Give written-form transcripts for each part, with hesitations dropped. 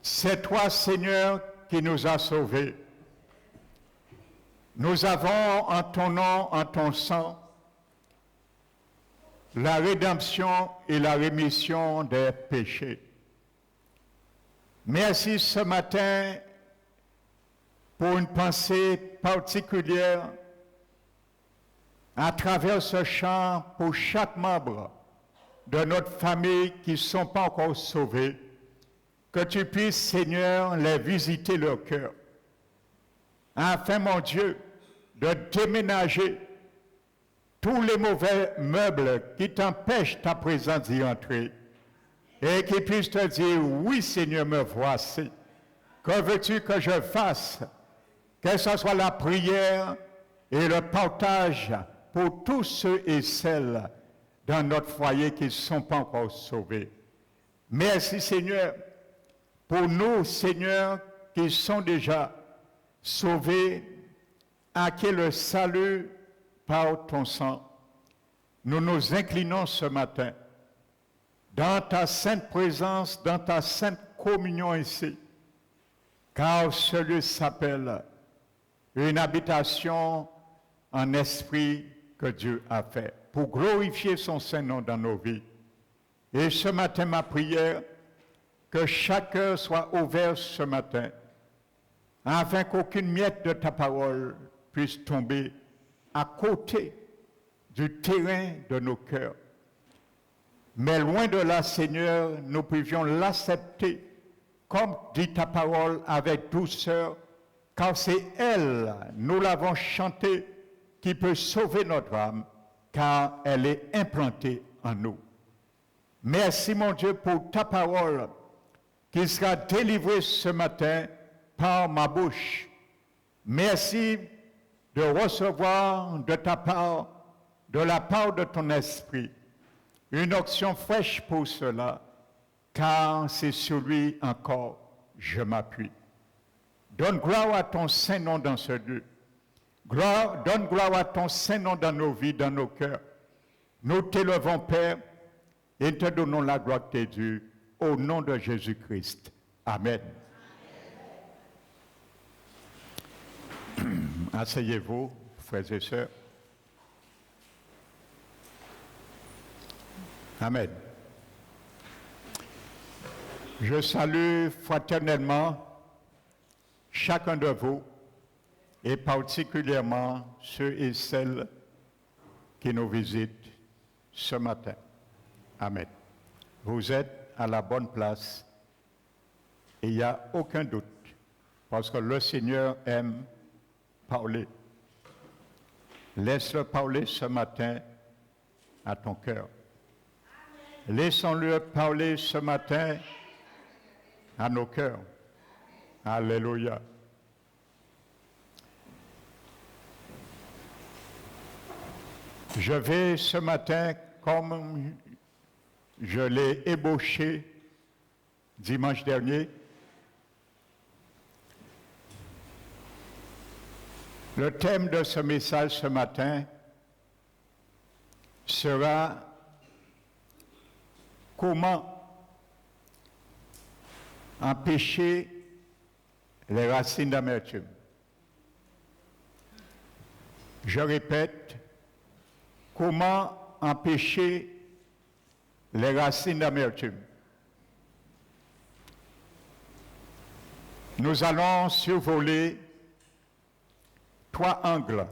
c'est toi, Seigneur, qui nous as sauvés. Nous avons en ton nom, en ton sang, la rédemption et la rémission des péchés. Merci ce matin pour une pensée particulière à travers ce chant pour chaque membre de notre famille qui ne sont pas encore sauvés, que tu puisses, Seigneur, les visiter leur cœur, afin, mon Dieu, de déménager tous les mauvais meubles qui t'empêchent ta présence d'y entrer, et qu'ils puissent te dire, oui, Seigneur, me voici. Que veux-tu que je fasse? Que ce soit la prière et le partage pour tous ceux et celles dans notre foyer qui ne sont pas encore sauvés. Merci, Seigneur, pour nous, Seigneur, qui sont déjà sauvés, à qui le salut par ton sang. Nous nous inclinons ce matin dans ta sainte présence, dans ta sainte communion ici, car ce lieu s'appelle une habitation en esprit que Dieu a fait pour glorifier son Saint-Nom dans nos vies. Et ce matin, ma prière, que chaque cœur soit ouvert ce matin, afin qu'aucune miette de ta parole puisse tomber à côté du terrain de nos cœurs. Mais loin de là, Seigneur, nous pouvions l'accepter, comme dit ta parole, avec douceur, car c'est elle, nous l'avons chantée, qui peut sauver notre âme, car elle est implantée en nous. Merci, mon Dieu, pour ta parole, qui sera délivrée ce matin par ma bouche. Merci de recevoir de ta part, de la part de ton esprit, une onction fraîche pour cela, car c'est sur lui encore je m'appuie. Donne gloire à ton Saint-Nom dans ce lieu. Donne gloire à ton Saint-Nom dans nos vies, dans nos cœurs. Nous t'élevons, Père, et te donnons la gloire qui est due, au nom de Jésus-Christ. Amen. Asseyez-vous, frères et sœurs. Amen. Je salue fraternellement chacun de vous et particulièrement ceux et celles qui nous visitent ce matin. Amen. Vous êtes à la bonne place et il n'y a aucun doute parce que le Seigneur aime parler. Laisse-le parler ce matin à ton cœur. Laissons-le parler ce matin à nos cœurs. Alléluia. Je vais ce matin, comme je l'ai ébauché dimanche dernier, le thème de ce message ce matin sera comment empêcher les racines d'amertume. Je répète, comment empêcher les racines d'amertume. Nous allons survoler 3 angles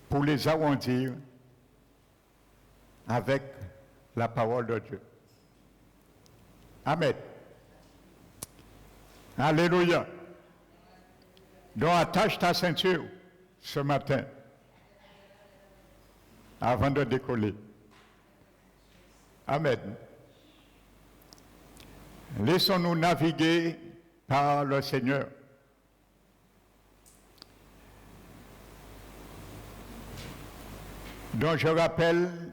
pour les arrondir avec la parole de Dieu. Amen. Alléluia. Donc attache ta ceinture ce matin avant de décoller. Amen. Laissons-nous naviguer par le Seigneur. Donc je rappelle,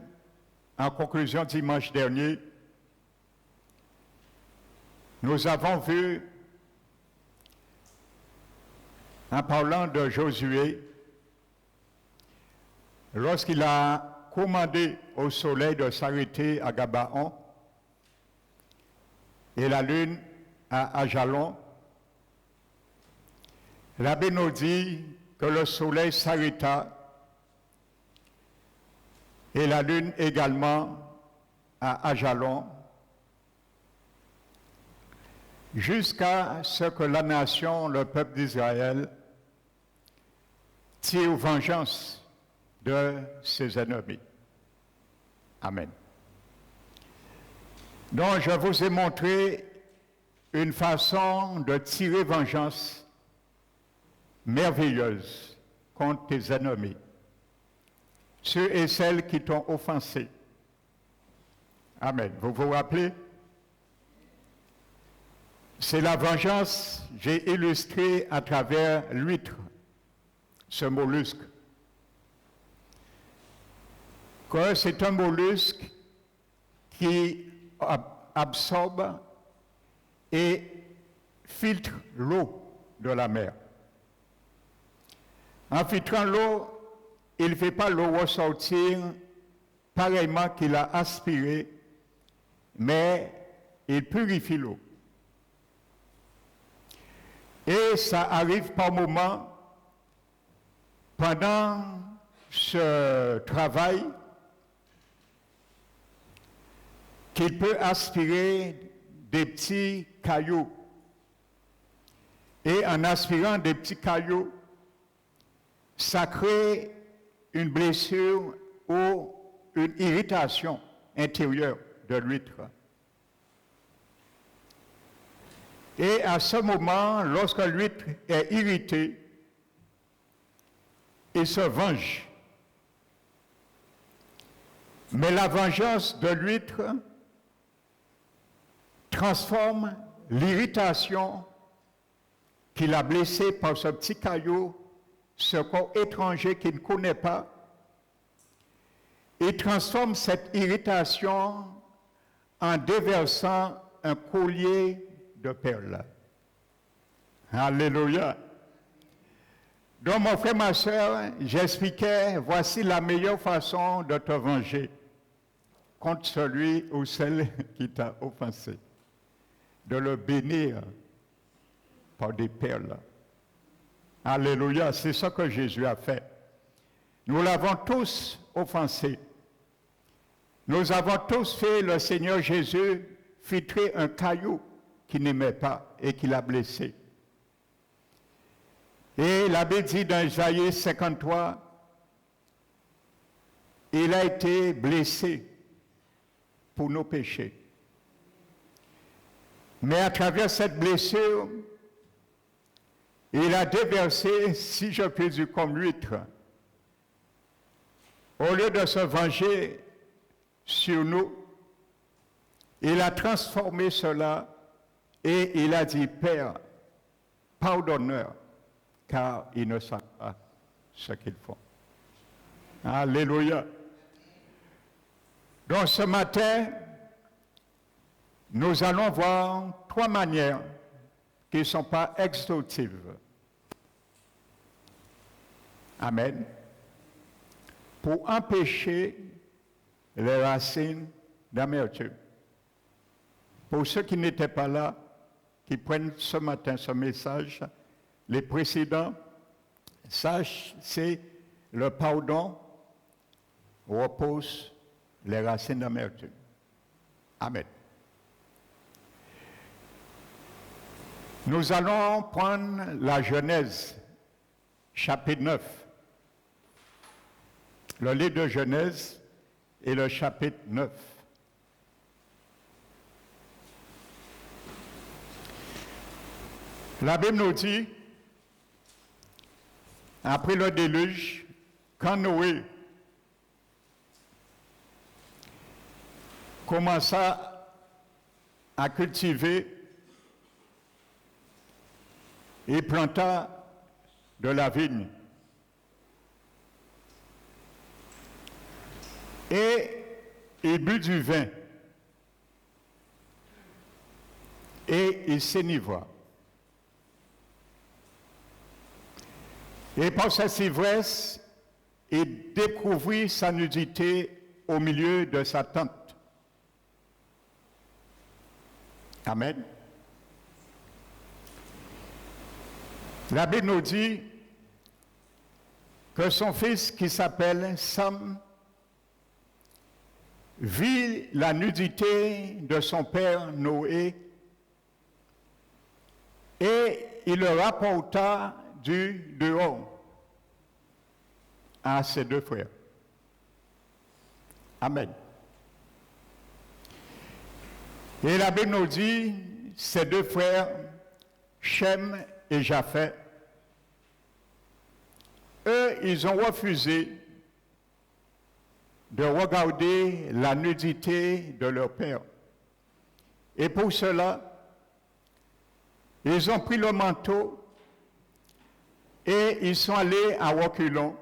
en conclusion dimanche dernier, nous avons vu, en parlant de Josué, lorsqu'il a commandé au soleil de s'arrêter à Gabaon, et la lune à Ajalon. L'abbé nous dit que le soleil s'arrêta et la lune également à Ajalon, jusqu'à ce que la nation, le peuple d'Israël, tire vengeance de ses ennemis. Amen. Donc, je vous ai montré une façon de tirer vengeance merveilleuse contre tes ennemis, ceux et celles qui t'ont offensé. Amen. Vous vous rappelez? C'est la vengeance, j'ai illustré à travers l'huître, ce mollusque. Que c'est un mollusque qui absorbe et filtre l'eau de la mer. En filtrant l'eau, il ne fait pas l'eau ressortir pareillement qu'il a aspiré, mais il purifie l'eau. Et ça arrive par moments, pendant ce travail, qu'il peut aspirer des petits cailloux. Et en aspirant des petits cailloux, ça crée une blessure ou une irritation intérieure de l'huître. Et à ce moment, lorsque l'huître est irritée, il se venge. Mais la vengeance de l'huître transforme l'irritation qu'il a blessée par ce petit caillou, ce corps étranger qu'il ne connaît pas. Il transforme cette irritation en déversant un collier de perles. Alléluia. Donc, mon frère, ma soeur, j'expliquais, voici la meilleure façon de te venger contre celui ou celle qui t'a offensé. De le bénir par des perles. Alléluia, c'est ce que Jésus a fait. Nous l'avons tous offensé. Nous avons tous fait le Seigneur Jésus filtrer un caillou qu'il n'aimait pas et qu'il a blessé. Et l'abbé dit dans Isaïe 53, il a été blessé pour nos péchés. Mais à travers cette blessure, il a déversé, si je puis dire, comme l'huître. Au lieu de se venger sur nous, il a transformé cela et il a dit, Père, pardonne-leur, car ils ne savent pas ce qu'ils font. Alléluia. Donc ce matin, nous allons voir 3 manières qui ne sont pas exhaustives. Amen. Pour empêcher les racines d'amertume. Pour ceux qui n'étaient pas là, qui prennent ce matin ce message, les précédents, sache, c'est le pardon repose les racines d'amertume. Amen. Nous allons prendre la Genèse, chapitre 9. Le livre de Genèse et le chapitre 9. La Bible nous dit, après le déluge, quand Noé commença à cultiver et planta de la vigne. Et il but du vin. Et il s'enivra. Et par cette ivresse, il découvrit sa nudité au milieu de sa tente. Amen. La Bible nous dit que son fils qui s'appelle Sam vit la nudité de son père Noé et il le rapporta du dehors à ses deux frères. Amen. Et la Bible nous dit, ses deux frères, Shem et Japheth, eux, ils ont refusé de regarder la nudité de leur père. Et pour cela, ils ont pris le manteau et ils sont allés à reculons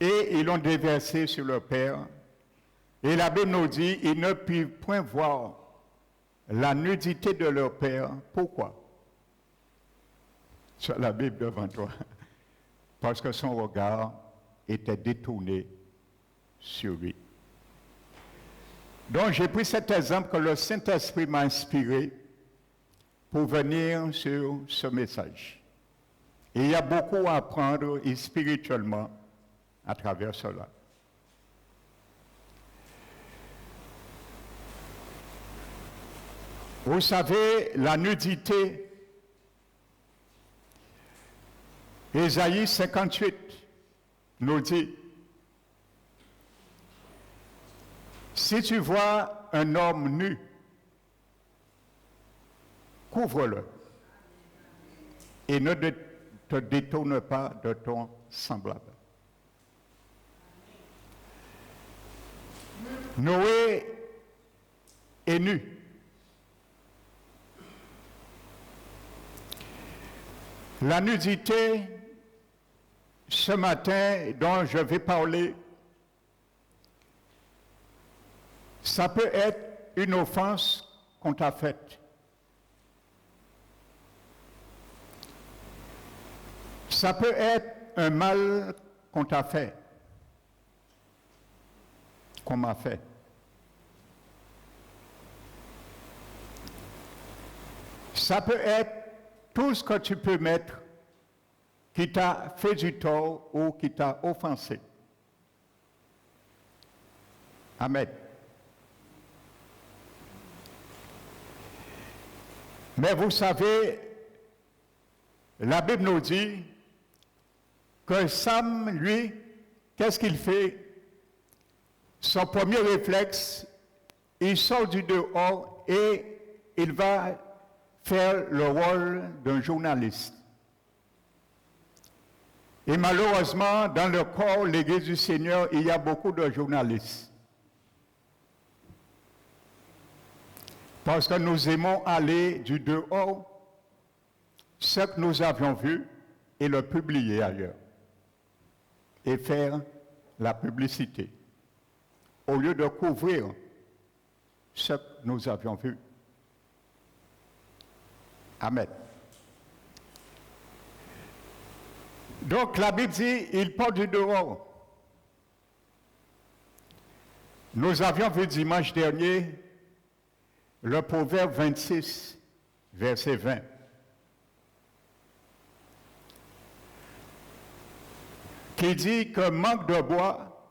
et ils l'ont déversé sur leur père. Et la Bible nous dit, ils ne purent point voir la nudité de leur père. Pourquoi? Tu as la Bible devant toi. Parce que son regard était détourné sur lui. Donc j'ai pris cet exemple que le Saint-Esprit m'a inspiré pour venir sur ce message. Et il y a beaucoup à apprendre spirituellement à travers cela. Vous savez, la nudité, Ésaïe 58 nous dit, si tu vois un homme nu, couvre-le et ne te détourne pas de ton semblable. Noé est nu. La nudité, ce matin, dont je vais parler, ça peut être une offense qu'on t'a faite. Ça peut être un mal qu'on t'a fait, qu'on m'a fait. Ça peut être tout ce que tu peux mettre qui t'a fait du tort ou qui t'a offensé. Amen. Mais vous savez, la Bible nous dit que Sam, lui, qu'est-ce qu'il fait? Son premier réflexe, il sort du dehors et il va faire le rôle d'un journaliste. Et malheureusement, dans le corps, l'Église du Seigneur, il y a beaucoup de journalistes. Parce que nous aimons aller du dehors, ce que nous avions vu, et le publier ailleurs. Et faire la publicité. Au lieu de couvrir ce que nous avions vu. Amen. Donc la Bible dit, il porte du dehors. Nous avions vu dimanche dernier le Proverbe 26, verset 20. Qui dit que manque de bois,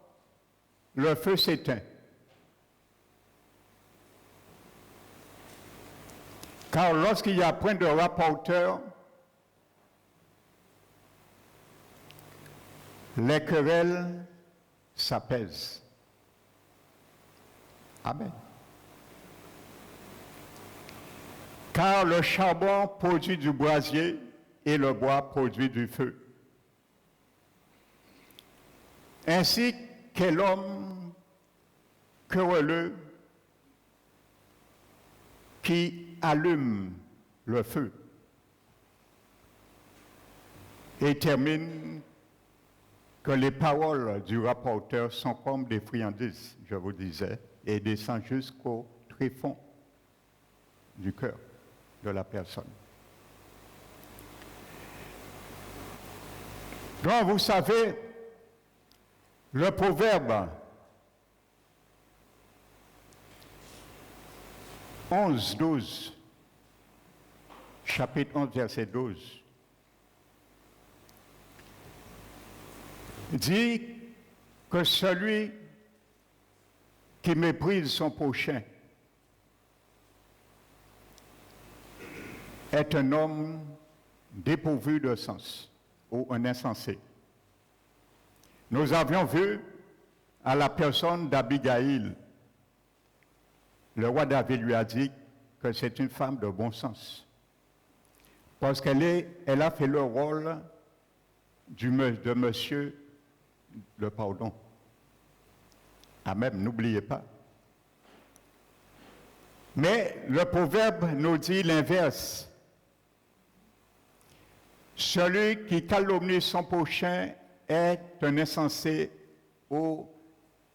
le feu s'éteint. Car lorsqu'il y a point de rapporteur, les querelles s'apaisent. Amen. Car le charbon produit du brasier et le bois produit du feu. Ainsi qu'est l'homme querelleux qui allume le feu et termine que les paroles du rapporteur sont comme des friandises, je vous disais, et descendent jusqu'au tréfonds du cœur de la personne. Donc, vous savez, le proverbe 11, 12, chapitre 11, verset 12, dit que celui qui méprise son prochain est un homme dépourvu de sens ou un insensé. Nous avions vu à la personne d'Abigaïl, le roi David lui a dit que c'est une femme de bon sens. Parce qu'elle a fait le rôle de monsieur le pardon. Amen, n'oubliez pas. Mais le proverbe nous dit l'inverse. Celui qui calomnie son prochain est un insensé ou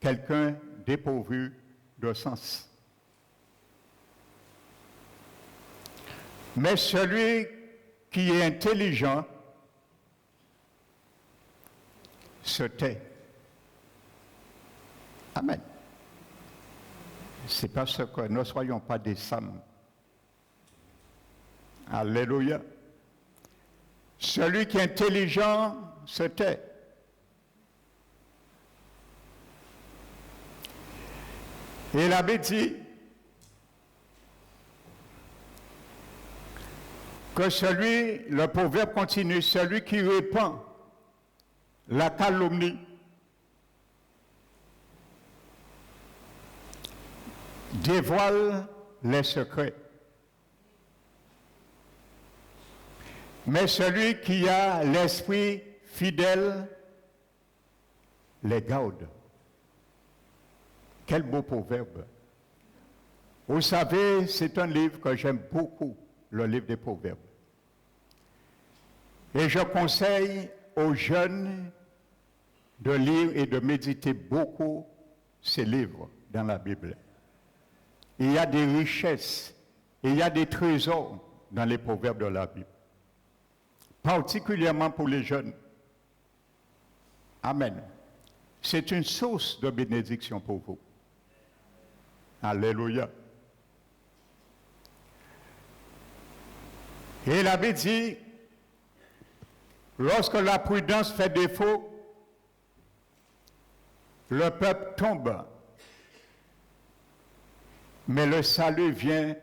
quelqu'un dépourvu de sens. Mais celui qui est intelligent se tait. Amen. C'est parce que nous ne soyons pas des Sam. Alléluia. Celui qui est intelligent se tait. Et la Bible dit que le proverbe continue, celui qui répand la calomnie dévoile les secrets. Mais celui qui a l'esprit fidèle les garde. Quel beau proverbe. Vous savez, c'est un livre que j'aime beaucoup, le livre des proverbes. Et je conseille aux jeunes de lire et de méditer beaucoup ces livres dans la Bible. Il y a des richesses, il y a des trésors dans les proverbes de la Bible. Particulièrement pour les jeunes. Amen. C'est une source de bénédiction pour vous. Alléluia. Et la Bible dit, lorsque la prudence fait défaut, le peuple tombe. Mais le salut vient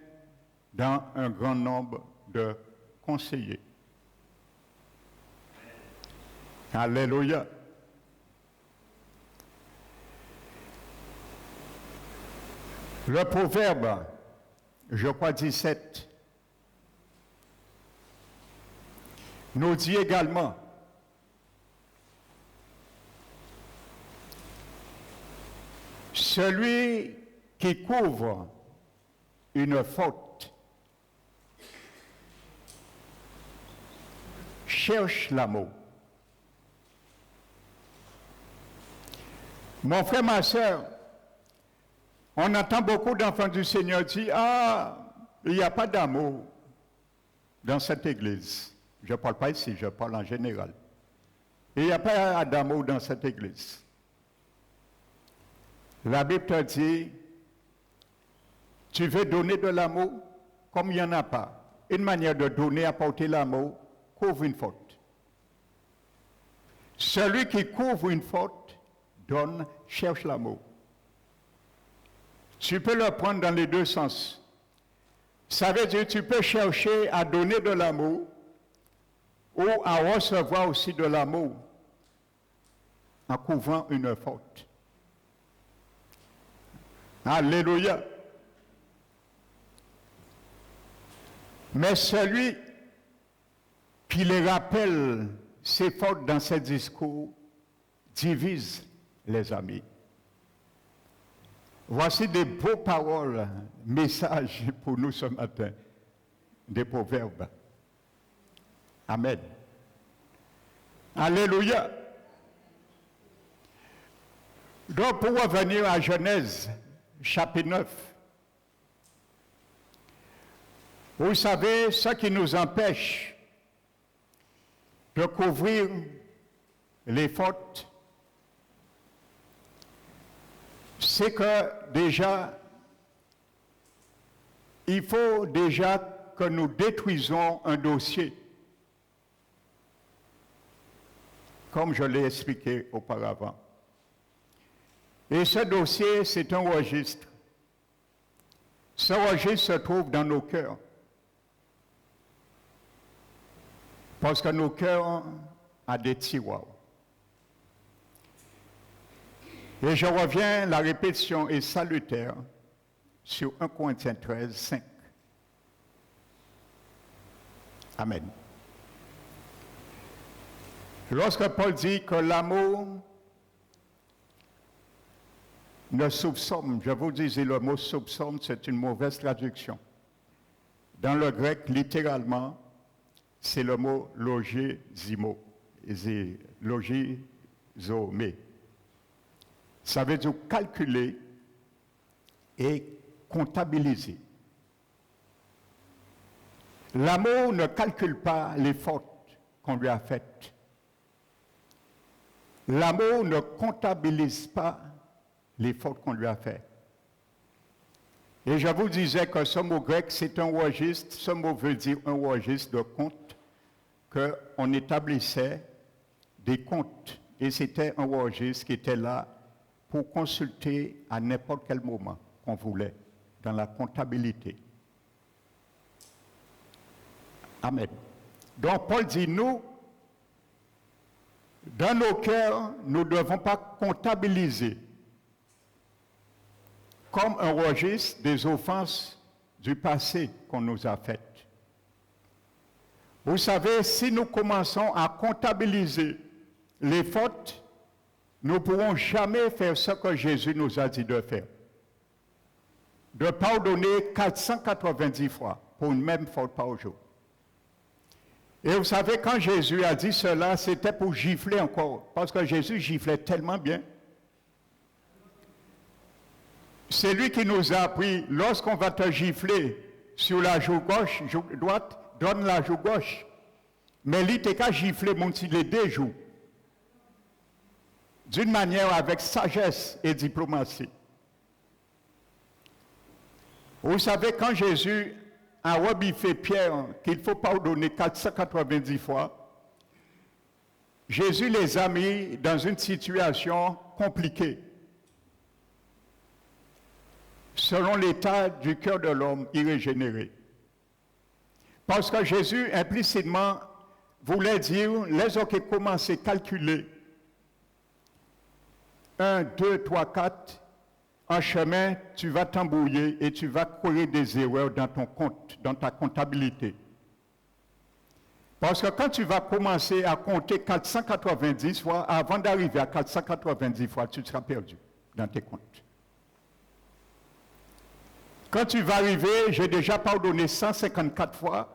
dans un grand nombre de conseillers. Alléluia. Le proverbe, je crois 17, nous dit également celui qui couvre une faute cherche l'amour. Mon frère, ma soeur, on entend beaucoup d'enfants du Seigneur dire, il n'y a pas d'amour dans cette église. Je ne parle pas ici, je parle en général. Il n'y a pas d'amour dans cette église. La Bible te dit, tu veux donner de l'amour, comme il n'y en a pas. Une manière de donner, apporter l'amour, couvre une faute. Celui qui couvre une faute, donne, cherche l'amour. Tu peux le prendre dans les deux sens. Ça veut dire que tu peux chercher à donner de l'amour ou à recevoir aussi de l'amour en couvrant une faute. Alléluia. Mais celui qui les rappelle ses fautes dans ses discours divise les amis. Voici des beaux paroles, messages pour nous ce matin, des proverbes. Amen. Alléluia. Donc, pour revenir à Genèse, chapitre 9, vous savez, ce qui nous empêche de couvrir les fautes, c'est que déjà, il faut déjà que nous détruisons un dossier, comme je l'ai expliqué auparavant. Et ce dossier, c'est un registre. Ce registre se trouve dans nos cœurs. Parce que nos cœurs ont des tiroirs. Et je reviens, la répétition est salutaire sur 1 Corinthiens 13, 5. Amen. Lorsque Paul dit que l'amour ne soupçonne, je vous disais le mot soupçonne, c'est une mauvaise traduction. Dans le grec, littéralement, c'est le mot logizomé. Ça veut dire calculer et comptabiliser. L'amour ne calcule pas les fautes qu'on lui a faites. L'amour ne comptabilise pas les fautes qu'on lui a faites. Et je vous disais que ce mot grec, c'est un registre, ce mot veut dire un registre de comptes, qu'on établissait des comptes. Et c'était un registre qui était là pour consulter à n'importe quel moment qu'on voulait, dans la comptabilité. Amen. Donc Paul dit, nous, dans nos cœurs, nous ne devons pas comptabiliser comme un registre des offenses du passé qu'on nous a faites. Vous savez, si nous commençons à comptabiliser les fautes, nous ne pourrons jamais faire ce que Jésus nous a dit de faire. De pardonner 490 fois pour une même faute par jour. Et vous savez, quand Jésus a dit cela, c'était pour gifler encore, parce que Jésus giflait tellement bien. C'est lui qui nous a appris, lorsqu'on va te gifler sur la joue gauche, joue droite, donne la joue gauche. Mais lui, t'es qu'à gifler, mon petit, les deux joues. D'une manière avec sagesse et diplomatie. Vous savez, quand Jésus a rebiffé Pierre qu'il faut pardonner 490 fois, Jésus les a mis dans une situation compliquée. Selon l'état du cœur de l'homme irrégénéré. Parce que Jésus, implicitement, voulait dire, les autres qui commencent à calculer 1, 2, 3, 4, en chemin, tu vas t'embrouiller et tu vas courir des erreurs dans ton compte, dans ta comptabilité. Parce que quand tu vas commencer à compter 490 fois, avant d'arriver à 490 fois, tu seras perdu dans tes comptes. Quand tu vas arriver, j'ai déjà pardonné 154 fois,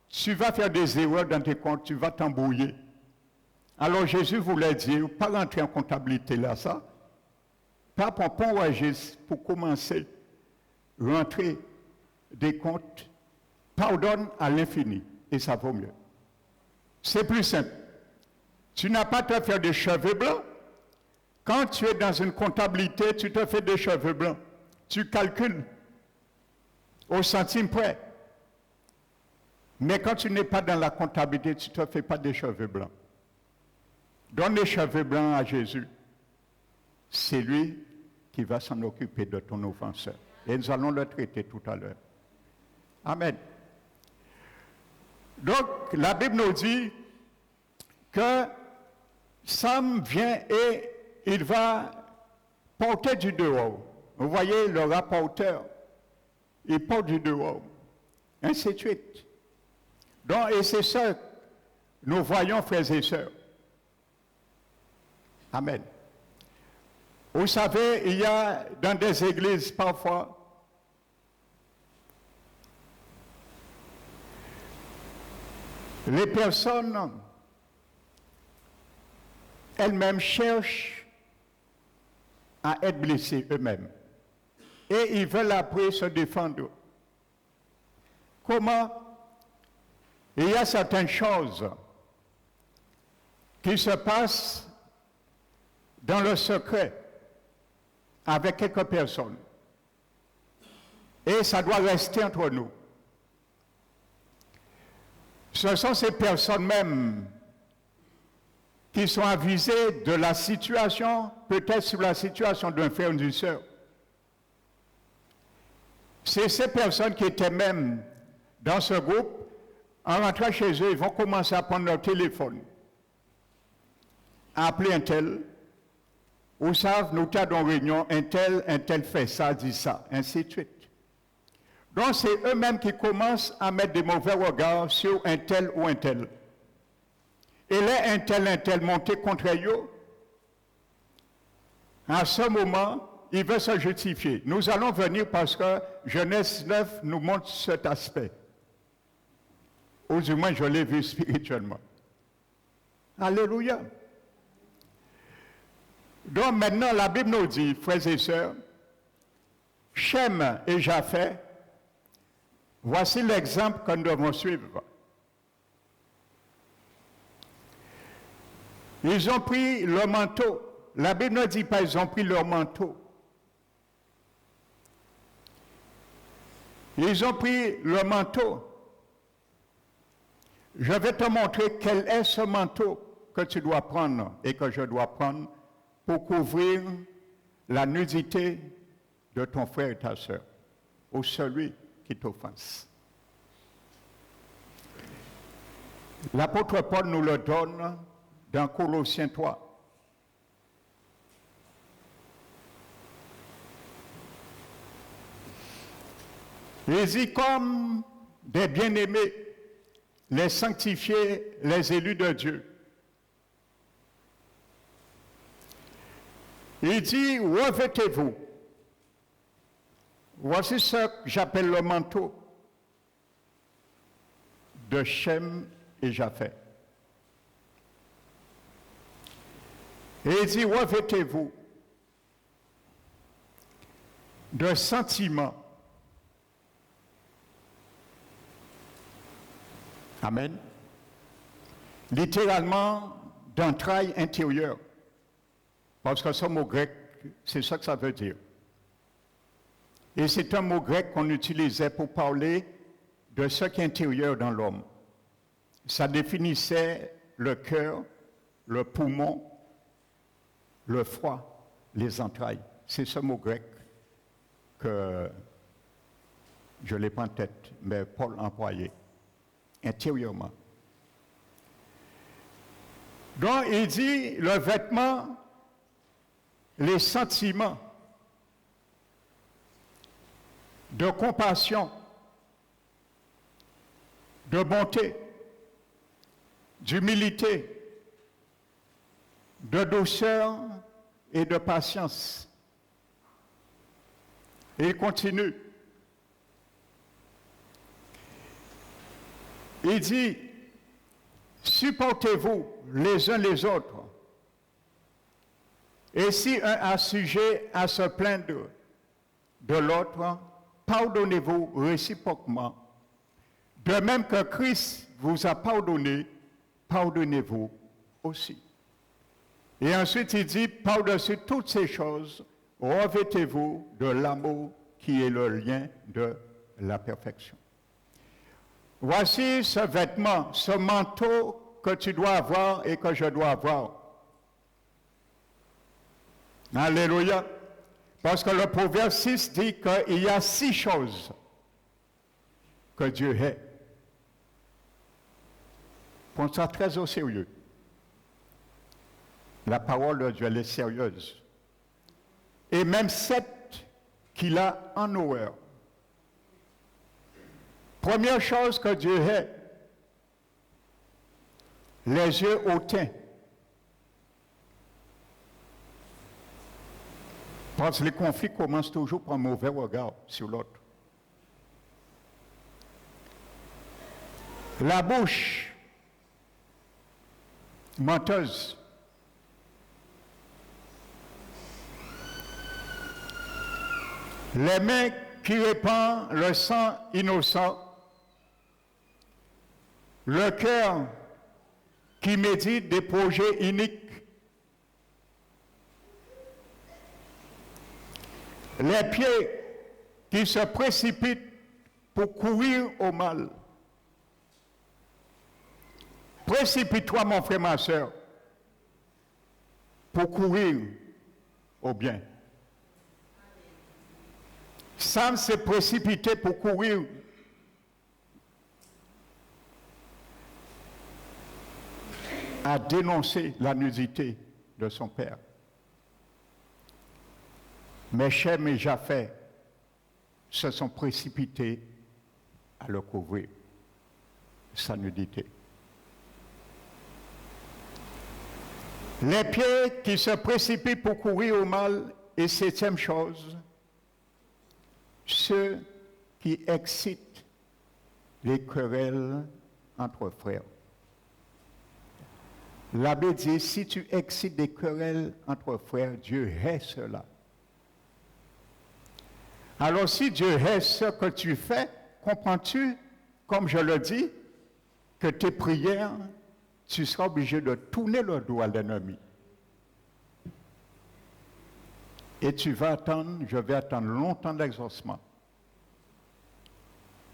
tu vas faire des erreurs dans tes comptes, tu vas t'embrouiller. Alors Jésus voulait dire, pas rentrer en comptabilité là, ça, pas pour registre pour commencer, rentrer des comptes, pardonne à l'infini, et ça vaut mieux. C'est plus simple. Tu n'as pas à te faire des cheveux blancs. Quand tu es dans une comptabilité, tu te fais des cheveux blancs. Tu calcules au centime près. Mais quand tu n'es pas dans la comptabilité, tu ne te fais pas des cheveux blancs. Donne les cheveux blancs à Jésus. C'est lui qui va s'en occuper de ton offenseur. Et nous allons le traiter tout à l'heure. Amen. Donc, la Bible nous dit que Sam vient et il va porter du dehors. Vous voyez le rapporteur, il porte du dehors. Ainsi de suite. Donc, et c'est ça que nous voyons, frères et sœurs. Amen. Vous savez, il y a dans des églises parfois les personnes elles-mêmes cherchent à être blessées eux-mêmes. Et ils veulent après se défendre. Comment? Il y a certaines choses qui se passent dans le secret avec quelques personnes. Et ça doit rester entre nous. Ce sont ces personnes même qui sont avisées de la situation, peut-être sur la situation d'un frère ou d'une sœur. C'est ces personnes qui étaient même dans ce groupe, en rentrant chez eux, ils vont commencer à prendre leur téléphone, à appeler un tel, ou savent, nous t'avons en réunion, un tel fait ça, dit ça, ainsi de suite. Donc c'est eux-mêmes qui commencent à mettre des mauvais regards sur un tel ou un tel. Et là, un tel monté contre eux, à ce moment, il veut se justifier. Nous allons venir parce que Genèse 9 nous montre cet aspect. Ou du moins, je l'ai vu spirituellement. Alléluia. Donc maintenant, la Bible nous dit, frères et sœurs, Shem et Japheth, voici l'exemple que nous devons suivre. Ils ont pris leur manteau. La Bible ne dit pas ils ont pris leur manteau. Ils ont pris leur manteau. Je vais te montrer quel est ce manteau que tu dois prendre et que je dois prendre pour couvrir la nudité de ton frère et ta soeur, ou celui qui t'offense. L'apôtre Paul nous le donne dans Colossiens 3. Il dit comme des bien-aimés, les sanctifiés, les élus de Dieu. Il dit, revêtez-vous. Voici ce que j'appelle le manteau de Shem et Japheth. Et il dit, revêtez-vous de sentiments. Amen. Littéralement, d'entrailles intérieures. Parce que ce mot grec, c'est ça que ça veut dire. Et c'est un mot grec qu'on utilisait pour parler de ce qui est intérieur dans l'homme. Ça définissait le cœur, le poumon, le foie, les entrailles. C'est ce mot grec que je ne l'ai pas en tête, mais Paul employait intérieurement. Donc il dit le vêtement, les sentiments de compassion, de bonté, d'humilité, de douceur et de patience. Et il continue. Il dit, supportez-vous les uns les autres. Et si un a sujet à se plaindre de l'autre, pardonnez-vous réciproquement. De même que Christ vous a pardonné, pardonnez-vous aussi. Et ensuite il dit, par-dessus toutes ces choses, revêtez-vous de l'amour qui est le lien de la perfection. Voici ce vêtement, ce manteau que tu dois avoir et que je dois avoir. Alléluia. Parce que le Proverbe 6 dit qu'il y a 6 choses que Dieu hait. Prends ça très au sérieux. La parole de Dieu, elle est sérieuse. Et même 7 qu'il a en horreur. Première chose que Dieu hait, les yeux hautains. Parce que les conflits commencent toujours par un mauvais regard sur l'autre. La bouche menteuse. Les mains qui répandent le sang innocent. Le cœur qui médite des projets iniques. Les pieds qui se précipitent pour courir au mal. Précipite-toi, mon frère, ma soeur, pour courir au bien. Sam s'est précipité pour courir à dénoncer la nudité de son père. Mais Shem et Japheth se sont précipités à le couvrir, sa nudité. Les pieds qui se précipitent pour courir au mal, et septième chose, ceux qui excitent les querelles entre frères. L'abbé dit, si tu excites des querelles entre frères, Dieu hait cela. Alors si Dieu hait ce que tu fais, comprends-tu, comme je le dis, que tes prières, tu seras obligé de tourner le dos à l'ennemi. Et tu vas attendre, je vais attendre longtemps l'exaucement.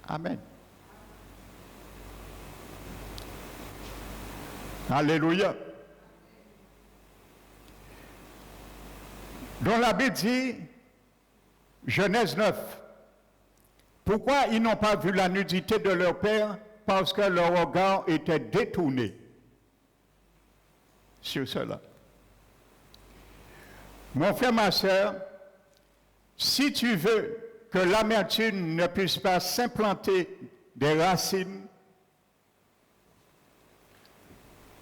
Amen. Alléluia. Donc la Bible dit, Genèse 9, pourquoi ils n'ont pas vu la nudité de leur père? Parce que leur regard était détourné sur cela. Mon frère, ma soeur, si tu veux que l'amertume ne puisse pas s'implanter des racines,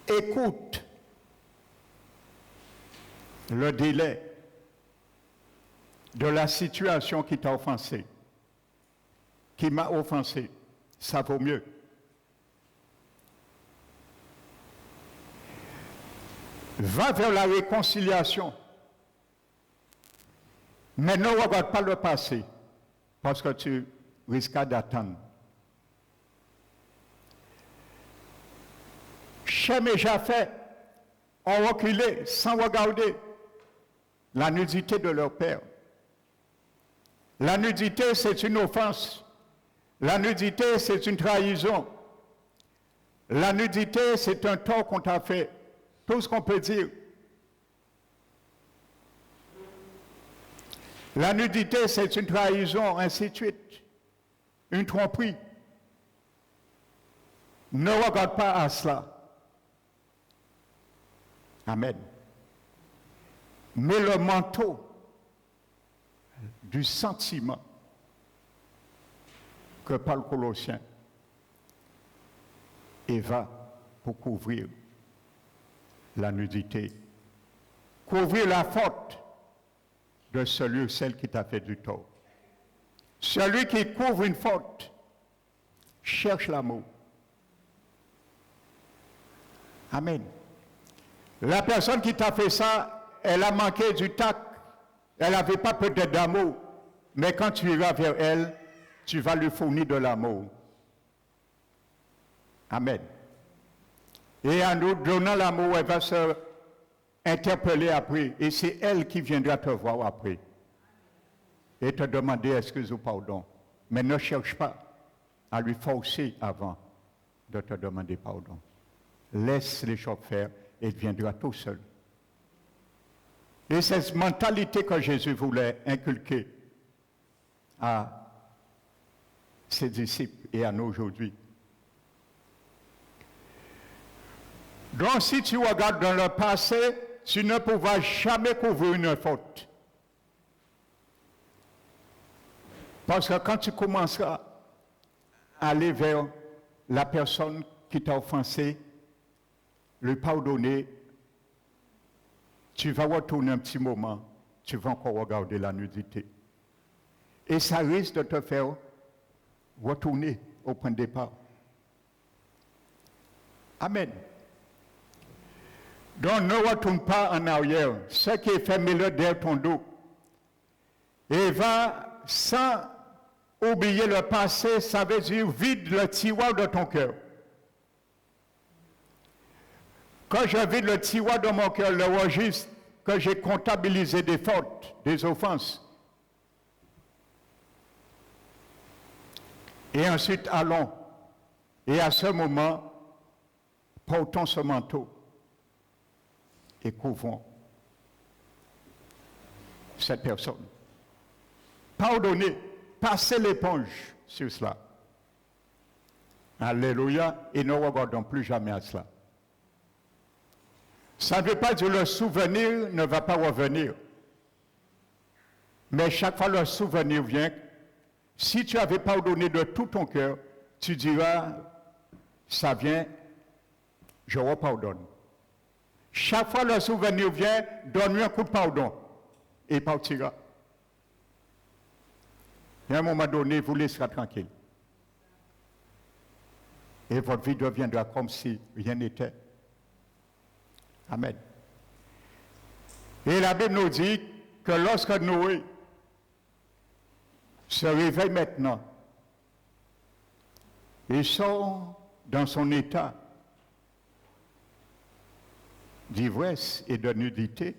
écoute le délai de la situation qui t'a offensé, qui m'a offensé. Ça vaut mieux. Va vers la réconciliation. Mais ne regarde pas le passé, parce que tu risques d'attendre. Shem et Japheth ont reculé sans regarder la nudité de leur père. La nudité, c'est une offense. La nudité, c'est une trahison. La nudité, c'est un tort qu'on t'a fait. Tout ce qu'on peut dire. La nudité, c'est une trahison, ainsi de suite. Une tromperie. Ne regarde pas à cela. Amen. Mais le manteau du sentiment que parle Colossiens et va pour couvrir la nudité, couvrir la faute de celui ou celle qui t'a fait du tort. Celui qui couvre une faute cherche l'amour. Amen. La personne qui t'a fait ça, elle a manqué du tact. Elle n'avait pas peut-être d'amour. Mais quand tu iras vers elle, tu vas lui fournir de l'amour. Amen. Et en nous donnant l'amour, elle va se interpeller après. Et c'est elle qui viendra te voir après. Et te demander excuse ou pardon. Mais ne cherche pas à lui forcer avant de te demander pardon. Laisse les choses faire et il viendra tout seul. Et c'est cette mentalité que Jésus voulait inculquer à ses disciples et à nous aujourd'hui. Donc si tu regardes dans le passé, tu ne pourras jamais couvrir une faute. Parce que quand tu commenceras à aller vers la personne qui t'a offensé, lui pardonner, tu vas retourner un petit moment, tu vas encore regarder la nudité. Et ça risque de te faire retourner au point de départ. Amen. Donc ne retourne pas en arrière. Ce qui est fait, mets-le derrière ton dos. Et va sans oublier le passé, ça veut dire vide le tiroir de ton cœur. Quand je vide le tiroir de mon cœur, le registre que j'ai comptabilisé des fautes, des offenses, Et ensuite, allons. Et à ce moment, portons ce manteau et couvrons cette personne. Pardonnez, passez l'éponge sur cela. Alléluia, et ne regardons plus jamais à cela. Ça ne veut pas dire que le souvenir ne va pas revenir. Mais chaque fois le souvenir vient, si tu avais pardonné de tout ton cœur, tu diras, ça vient, je repardonne. Chaque fois le souvenir vient, donne-lui un coup de pardon et il partira. Et à un moment donné, vous laisserez tranquille. Et votre vie deviendra comme si rien n'était. Amen. Et la Bible nous dit que lorsque Noé se réveille maintenant, il sort dans son état d'ivresse et de nudité.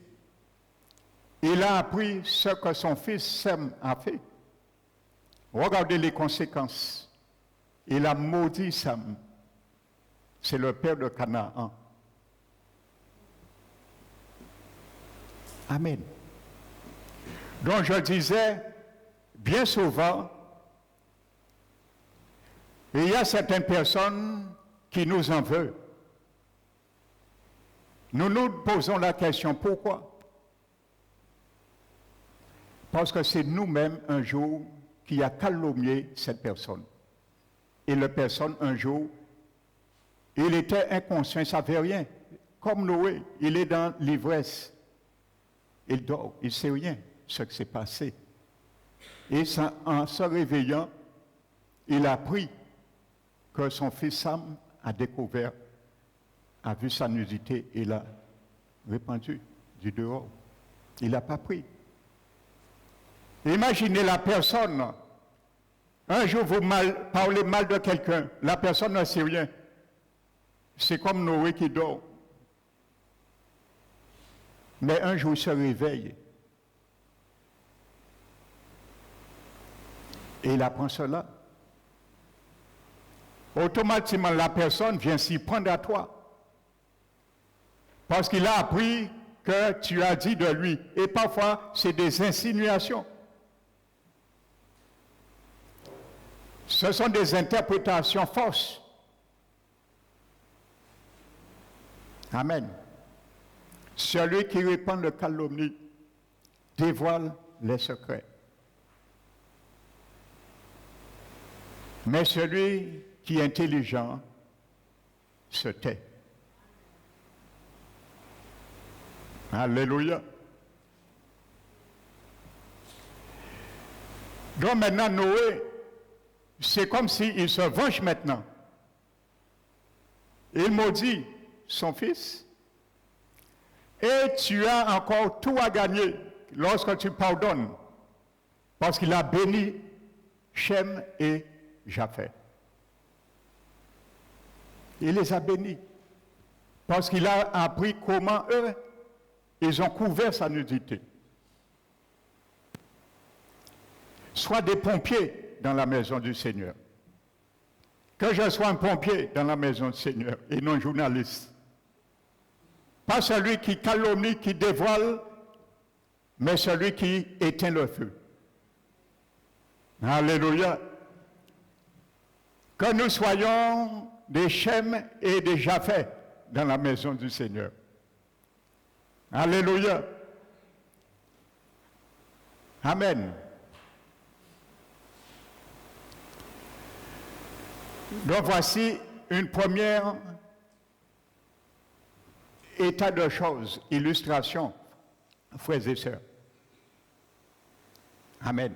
Il a appris ce que son fils Sem a fait. Regardez les conséquences. Il a maudit Sem. C'est le père de Canaan. Amen. Donc je disais, bien souvent, il y a certaines personnes qui nous en veulent. Nous nous posons la question, pourquoi? Parce que c'est nous-mêmes un jour qui a calomnié cette personne. Et la personne, un jour, il était inconscient, il ne savait rien. Comme Noé, il est dans l'ivresse. Il dort, il ne sait rien ce qui s'est passé. Et en se réveillant, il a appris que son fils Sam a découvert, a vu sa nudité et l'a répandu du dehors. Il n'a pas pris. Imaginez la personne, un jour vous parlez mal de quelqu'un, la personne ne sait rien. C'est comme Noé qui dort. Mais un jour il se réveille. Et il apprend cela. Automatiquement, la personne vient s'y prendre à toi. Parce qu'il a appris que tu as dit de lui. Et parfois, c'est des insinuations. Ce sont des interprétations fausses. Amen. Celui qui répand le calomnie dévoile les secrets. Mais celui qui est intelligent se tait. Alléluia. Donc maintenant, Noé, c'est comme s'il se venge maintenant. Il maudit son fils. Et tu as encore tout à gagner lorsque tu pardonnes. Parce qu'il a béni Shem et Japheth. Il les a bénis. Parce qu'il a appris comment eux, ils ont couvert sa nudité. Sois des pompiers dans la maison du Seigneur. Que je sois un pompier dans la maison du Seigneur et non journaliste. Pas celui qui calomnie, qui dévoile, mais celui qui éteint le feu. Alléluia. Que nous soyons des Shem et des Japheth dans la maison du Seigneur. Alléluia. Amen. Donc voici une première état de choses, illustration, frères et sœurs. Amen.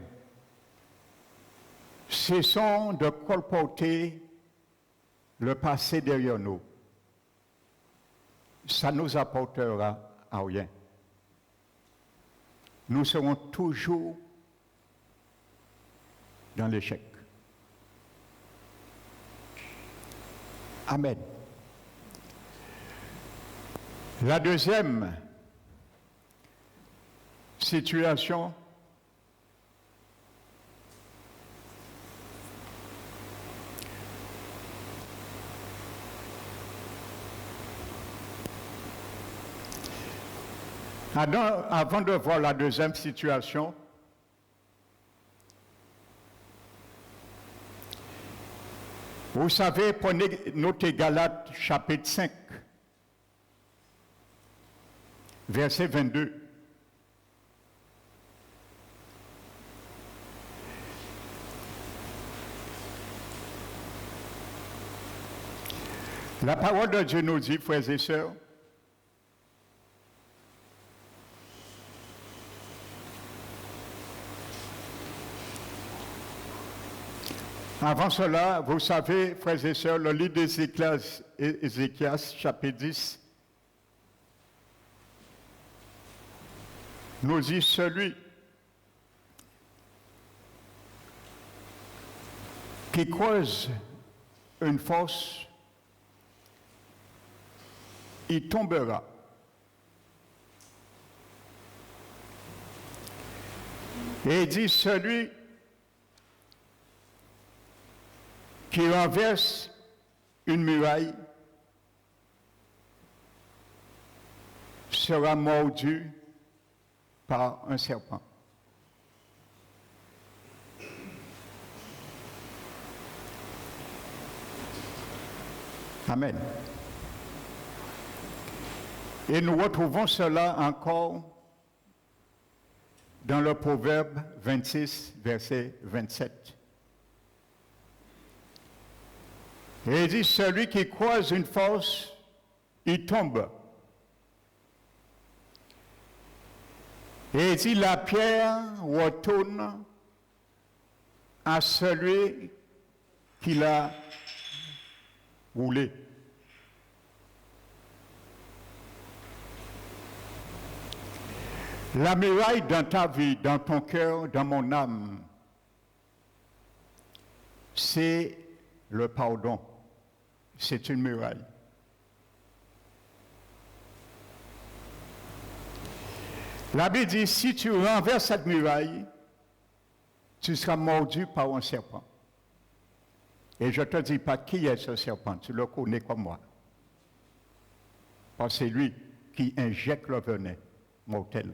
Cessons de colporter le passé derrière nous. Ça ne nous apportera à rien. Nous serons toujours dans l'échec. Amen. La deuxième situation, Avant de voir la deuxième situation, vous savez, prenez, notez Galates chapitre 5, verset 22. La parole de Dieu nous dit, frères et sœurs, avant cela, vous savez, frères et sœurs, le livre d'Ézéchias, chapitre 10, nous dit celui qui creuse une fosse, il tombera. Et il dit celui qui renverse une muraille sera mordu par un serpent. Amen. Et nous retrouvons cela encore dans le Proverbe 26, verset 27. Et il dit, celui qui croise une fosse, il tombe. Et il dit, la pierre retourne à celui qui l'a roulé. La muraille dans ta vie, dans ton cœur, dans mon âme, c'est le pardon. C'est une muraille. La Bible dit, si tu renverses cette muraille, tu seras mordu par un serpent. Et je ne te dis pas qui est ce serpent, tu le connais comme moi. Parce que c'est lui qui injecte le venin mortel.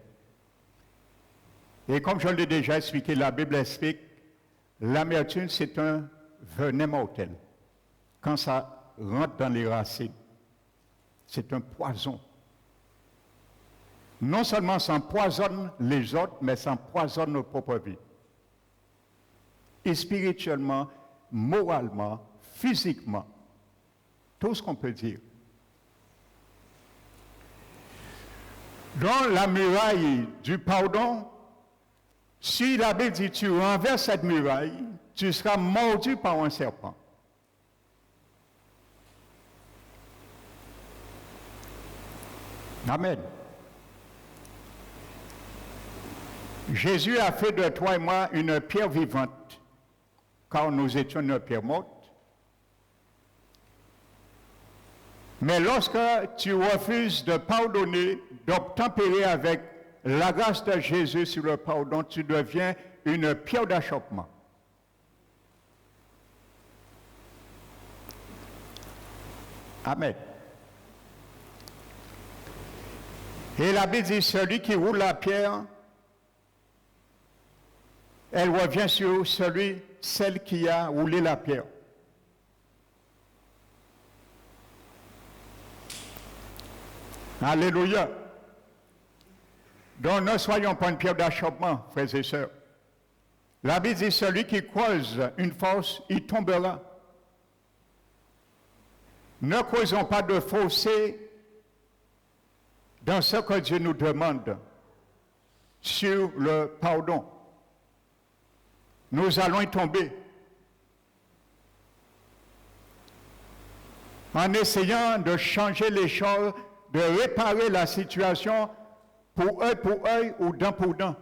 Et comme je l'ai déjà expliqué, la Bible explique, l'amertume, c'est un venin mortel. Quand ça rentre dans les racines, c'est un poison. Non seulement ça empoisonne les autres, mais ça empoisonne nos propres vies. Et spirituellement, moralement, physiquement, tout ce qu'on peut dire. Dans la muraille du pardon, si la Bible dit tu renverses cette muraille, tu seras mordu par un serpent. Amen. Jésus a fait de toi et moi une pierre vivante, car nous étions une pierre morte. Mais lorsque tu refuses de pardonner, d'obtempérer avec la grâce de Jésus sur le pardon, tu deviens une pierre d'achoppement. Amen. Et la Bible dit, celui qui roule la pierre, elle revient sur celle qui a roulé la pierre. Alléluia. Donc ne soyons pas une pierre d'achoppement, frères et sœurs. La Bible dit, celui qui creuse une fosse, il tombera. Ne creusons pas de fossé dans ce que Dieu nous demande sur le pardon. Nous allons y tomber. En essayant de changer les choses, de réparer la situation pour œil ou dent pour dent.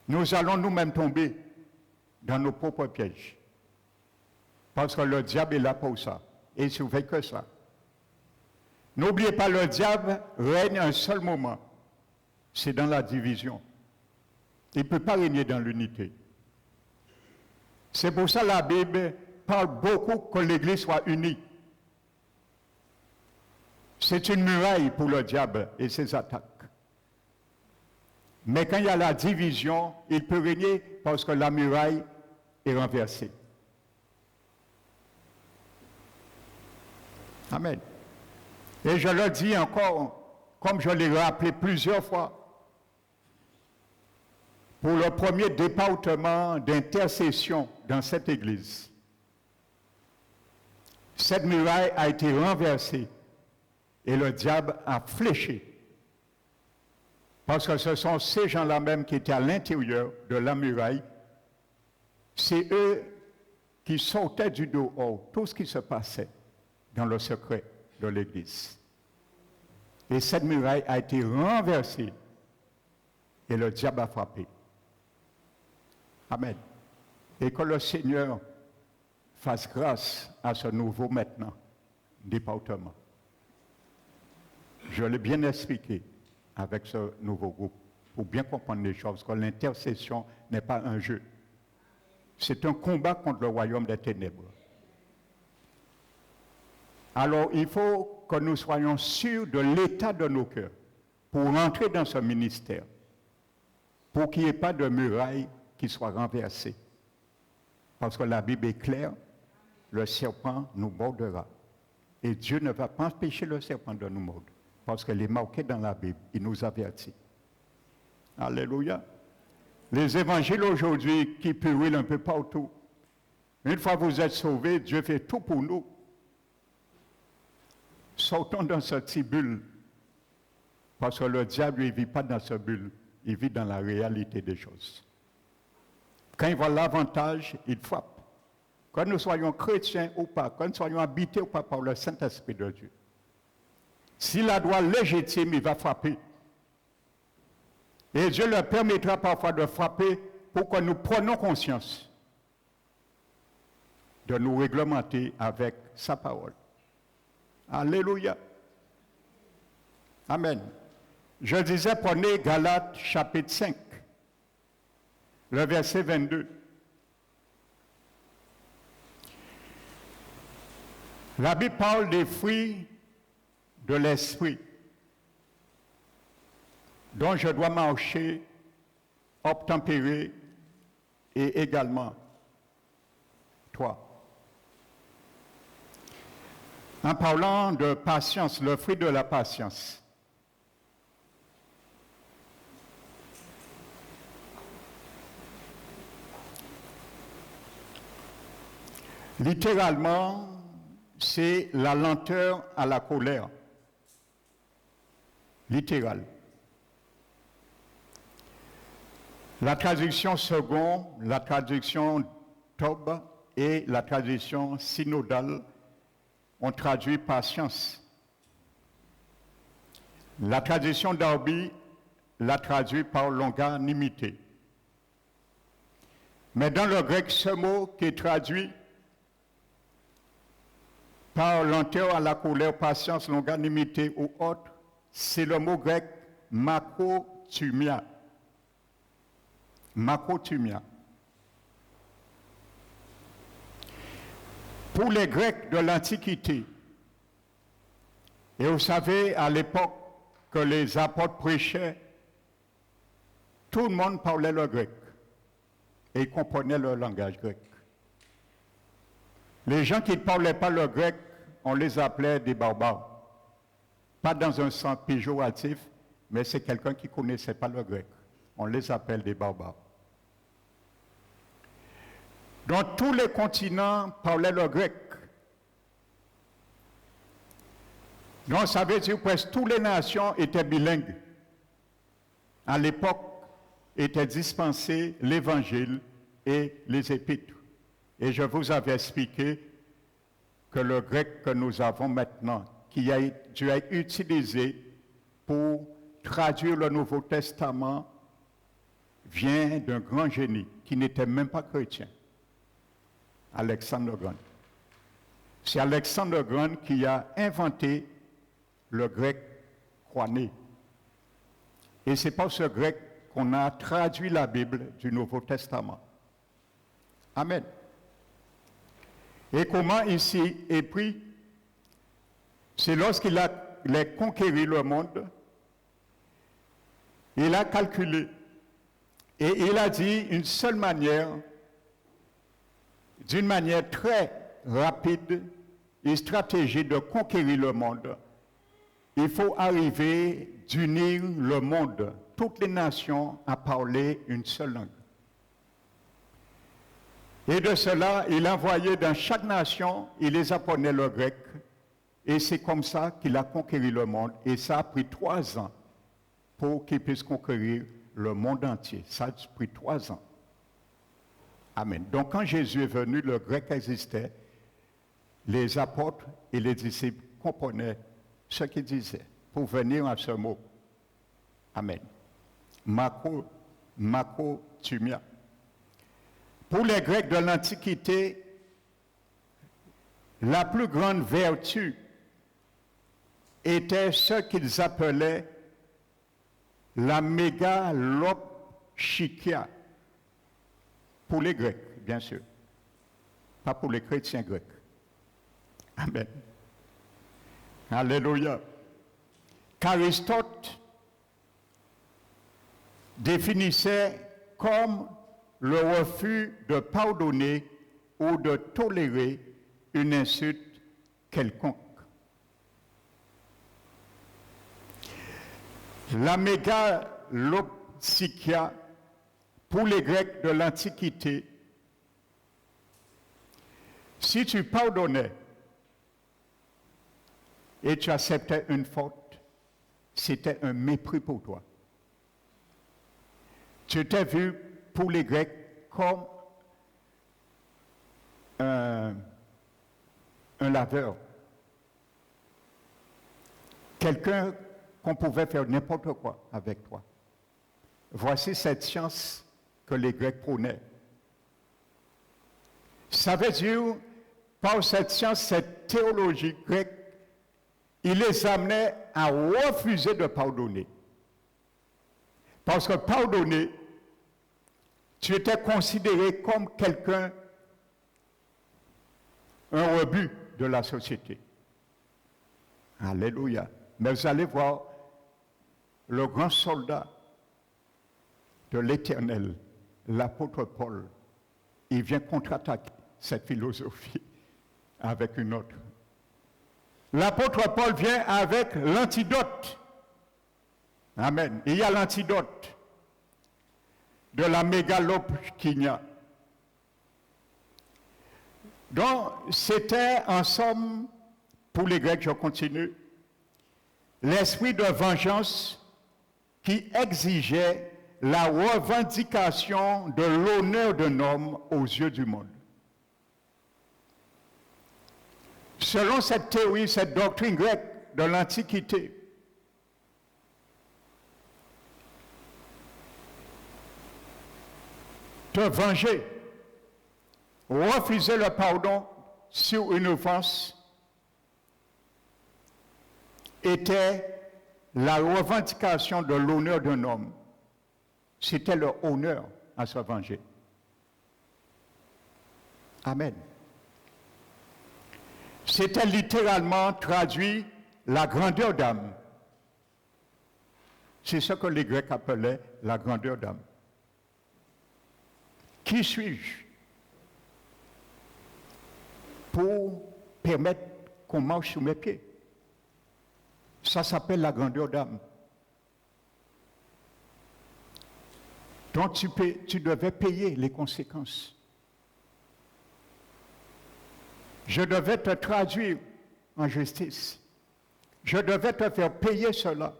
Nous allons nous-mêmes tomber dans nos propres pièges. Parce que le diable est là pour ça. Et il ne surveille que ça. N'oubliez pas, le diable règne un seul moment. C'est dans la division. Il ne peut pas régner dans l'unité. C'est pour ça que la Bible parle beaucoup que l'Église soit unie. C'est une muraille pour le diable et ses attaques. Mais quand il y a la division, il peut régner parce que la muraille est renversée. Amen. Et je le dis encore, comme je l'ai rappelé plusieurs fois, pour le premier département d'intercession dans cette église, cette muraille a été renversée et le diable a fléché. Parce que ce sont ces gens-là même qui étaient à l'intérieur de la muraille. C'est eux qui sortaient du dehors tout ce qui se passait dans le secret de l'église. Et cette muraille a été renversée et le diable a frappé. Amen. Et que le Seigneur fasse grâce à ce nouveau maintenant département. Je l'ai bien expliqué avec ce nouveau groupe pour bien comprendre les choses, que l'intercession n'est pas un jeu. C'est un combat contre le royaume des ténèbres. Alors, il faut que nous soyons sûrs de l'état de nos cœurs pour entrer dans ce ministère, pour qu'il n'y ait pas de muraille qui soit renversée. Parce que la Bible est claire, le serpent nous mordra. Et Dieu ne va pas empêcher le serpent de nous mordre, parce qu'il est marqué dans la Bible, il nous avertit. Alléluia. Les évangiles aujourd'hui qui pullulent un peu partout, une fois que vous êtes sauvés, Dieu fait tout pour nous. Sortons dans ce petit bulle, parce que le diable ne vit pas dans ce bulle, il vit dans la réalité des choses. Quand il voit l'avantage, il frappe. Que nous soyons chrétiens ou pas, que nous soyons habités ou pas par le Saint-Esprit de Dieu. S'il a droit légitime, il va frapper. Et Dieu leur permettra parfois de frapper pour que nous prenions conscience de nous réglementer avec sa parole. Alléluia. Amen. Je disais, prenez Galates chapitre 5, le verset 22. La Bible parle des fruits de l'esprit dont je dois marcher, obtempérer et également toi. En parlant de patience, le fruit de la patience. Littéralement, c'est la lenteur à la colère. Littéral. La traduction seconde, la traduction Tob et la traduction synodale ont traduit patience. La traduction Darby l'a traduit par longanimité. Mais dans le grec, ce mot qui est traduit par lenteur à la colère, patience, longanimité ou autre, c'est le mot grec makrothumia. Makrothumia. Pour les Grecs de l'Antiquité, et vous savez, à l'époque que les apôtres prêchaient, tout le monde parlait le grec et ils comprenaient le langage grec. Les gens qui ne parlaient pas le grec, on les appelait des barbares. Pas dans un sens péjoratif, mais c'est quelqu'un qui ne connaissait pas le grec. On les appelle des barbares. Dans tous les continents parlaient le grec. Donc ça veut dire que presque toutes les nations étaient bilingues. À l'époque, étaient dispensés l'évangile et les épîtres. Et je vous avais expliqué que le grec que nous avons maintenant, qui a dû être utilisé pour traduire le Nouveau Testament, vient d'un grand génie qui n'était même pas chrétien. Alexandre le Grand. C'est Alexandre le Grand qui a inventé le grec koiné. Et c'est par ce grec qu'on a traduit la Bible du Nouveau Testament. Amen. Et comment ici est pris? C'est lorsqu'il a allait conquérir le monde, il a calculé et il a dit une seule manière, d'une manière très rapide et stratégique de conquérir le monde. Il faut arriver d'unir le monde, toutes les nations, à parler une seule langue. Et de cela, il envoyait dans chaque nation, il les apprenait le grec, et c'est comme ça qu'il a conquéri le monde. Et ça a pris 3 ans pour qu'il puisse conquérir le monde entier. Ça a pris 3 ans. Amen. Donc quand Jésus est venu, le grec existait. Les apôtres et les disciples comprenaient ce qu'il disait pour venir à ce mot. Amen. Makotumia. Pour les Grecs de l'Antiquité, la plus grande vertu était ce qu'ils appelaient la mégalopchikia. Pour les Grecs, bien sûr. Pas pour les chrétiens grecs. Amen. Alléluia. qu'Aristote définissait comme le refus de pardonner ou de tolérer une insulte quelconque. La mégalopsychia, pour les Grecs de l'Antiquité, si tu pardonnais et tu acceptais une faute, c'était un mépris pour toi. Tu étais vu pour les Grecs comme un laveur. Quelqu'un qu'on pouvait faire n'importe quoi avec toi. Voici cette science que les Grecs prônaient. Ça veut dire, par cette science, cette théologie grecque, il les amenait à refuser de pardonner. Parce que pardonner, tu étais considéré comme quelqu'un, un rebut de la société. Alléluia. Mais vous allez voir, le grand soldat de l'Éternel, l'apôtre Paul, il vient contre-attaquer cette philosophie avec une autre. L'apôtre Paul vient avec l'antidote. Amen. Il y a l'antidote de la mégalopchinia. Donc, c'était en somme, pour les Grecs, je continue, l'esprit de vengeance qui exigeait la revendication de l'honneur d'un homme aux yeux du monde. Selon cette théorie, cette doctrine grecque de l'Antiquité, te venger, refuser le pardon sur une offense était la revendication de l'honneur d'un homme. C'était leur honneur à se venger. Amen. C'était littéralement traduit la grandeur d'âme. C'est ce que les Grecs appelaient la grandeur d'âme. Qui suis-je pour permettre qu'on marche sous mes pieds? Ça s'appelle la grandeur d'âme. Donc tu devais payer les conséquences. Je devais te traduire en justice. Je devais te faire payer cela.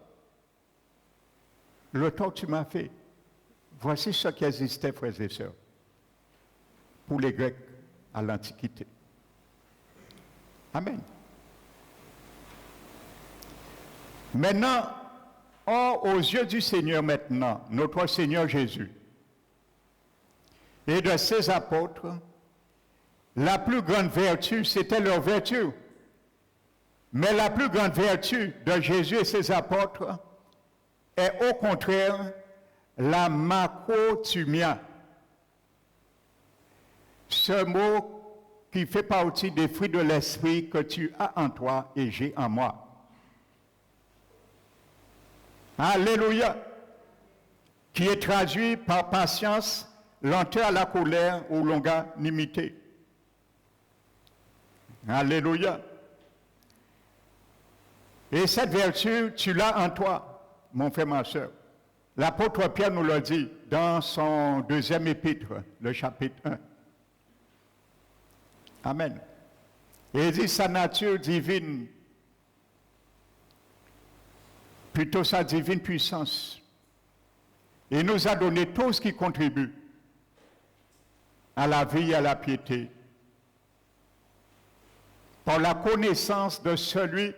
Le tort que tu m'as fait. Voici ce qui existait, frères et sœurs, pour les Grecs à l'Antiquité. Amen. Maintenant, aux yeux du Seigneur maintenant, notre Seigneur Jésus, et de ses apôtres, la plus grande vertu, c'était leur vertu. Mais la plus grande vertu de Jésus et ses apôtres est au contraire la makotumia. Ce mot qui fait partie des fruits de l'esprit que tu as en toi et j'ai en moi. Alléluia. Qui est traduit par patience, lenteur à la colère ou longanimité. Alléluia. Et cette vertu, tu l'as en toi, mon frère, ma soeur. L'apôtre Pierre nous l'a dit dans son deuxième épître, le chapitre 1. Amen. Et il dit sa nature divine, plutôt sa divine puissance. Il nous a donné tout ce qui contribue à la vie et à la piété. Par la connaissance de celui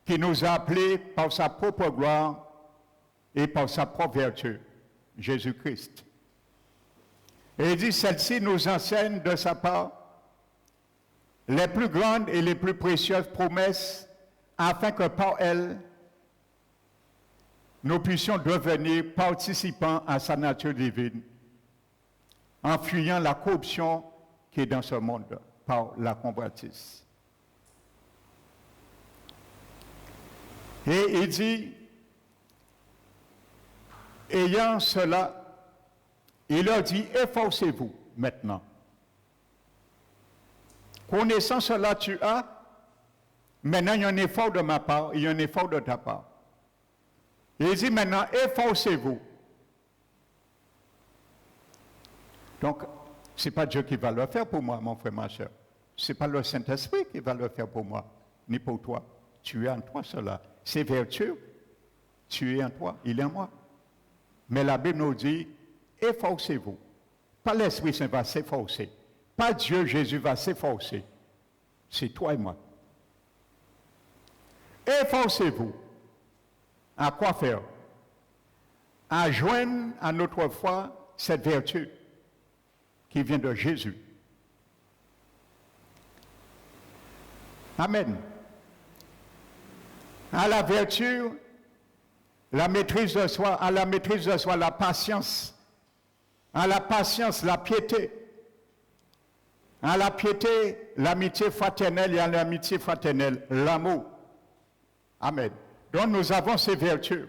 qui nous a appelés par sa propre gloire et par sa propre vertu, Jésus-Christ. Et il dit, celle-ci nous enseigne de sa part les plus grandes et les plus précieuses promesses, afin que par elles, nous puissions devenir participants à sa nature divine, en fuyant la corruption qui est dans ce monde par la convoitise. Et il dit, ayant cela, il leur dit, efforcez-vous maintenant. Connaissant cela, tu as, maintenant il y a un effort de ma part, il y a un effort de ta part. Il dit maintenant, efforcez-vous. Donc, ce n'est pas Dieu qui va le faire pour moi, mon frère, ma soeur. Ce n'est pas le Saint-Esprit qui va le faire pour moi, ni pour toi. Tu es en toi cela. C'est vertu. Tu es en toi, il est en moi. Mais la Bible nous dit, efforcez-vous. Pas l'Esprit Saint va s'efforcer. Pas Dieu, Jésus va s'efforcer. C'est toi et moi. Efforcez-vous. À quoi faire? À joindre à notre foi cette vertu qui vient de Jésus. Amen. À la vertu, la maîtrise de soi, à la maîtrise de soi, la patience. À la patience, la piété. À la piété, l'amitié fraternelle et à l'amitié fraternelle, l'amour. Amen. Donc nous avons ces vertus.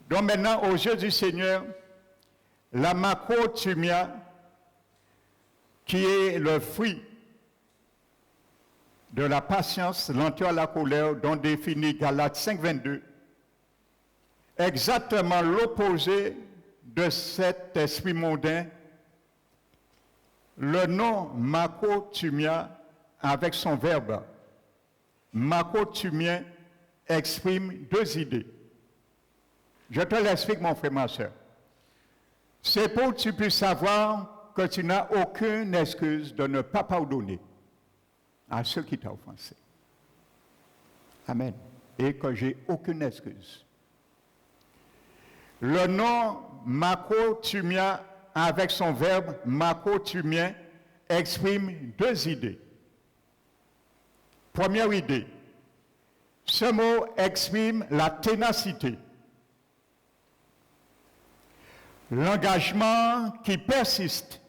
Donc maintenant, aux yeux du Seigneur, la macrothumia, qui est le fruit de la patience, lenteur à la colère, dont définit Galates 5,22, exactement l'opposé de cet esprit mondain, le nom macrothumia, avec son verbe, macrothumien, exprime deux idées. Je te l'explique, mon frère, ma soeur. C'est pour que tu puisses savoir que tu n'as aucune excuse de ne pas pardonner à ceux qui t'ont offensé. Amen. Et que j'ai aucune excuse. Le nom macrothumia, avec son verbe macrothumien, exprime deux idées. Première idée, ce mot exprime la ténacité, l'engagement qui persiste.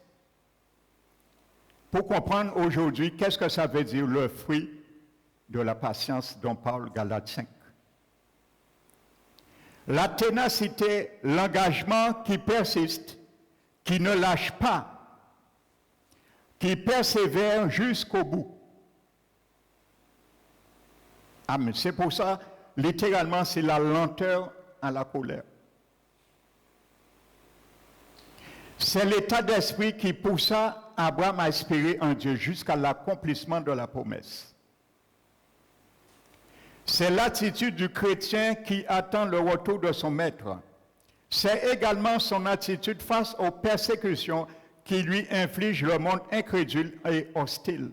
Pour comprendre aujourd'hui qu'est-ce que ça veut dire le fruit de la patience dont parle Galates 5. La ténacité, l'engagement qui persiste, qui ne lâche pas, qui persévère jusqu'au bout. Amen. C'est pour ça, littéralement, c'est la lenteur à la colère. C'est l'état d'esprit qui poussa Abraham à espérer en Dieu jusqu'à l'accomplissement de la promesse. C'est l'attitude du chrétien qui attend le retour de son maître. C'est également son attitude face aux persécutions qui lui inflige le monde incrédule et hostile.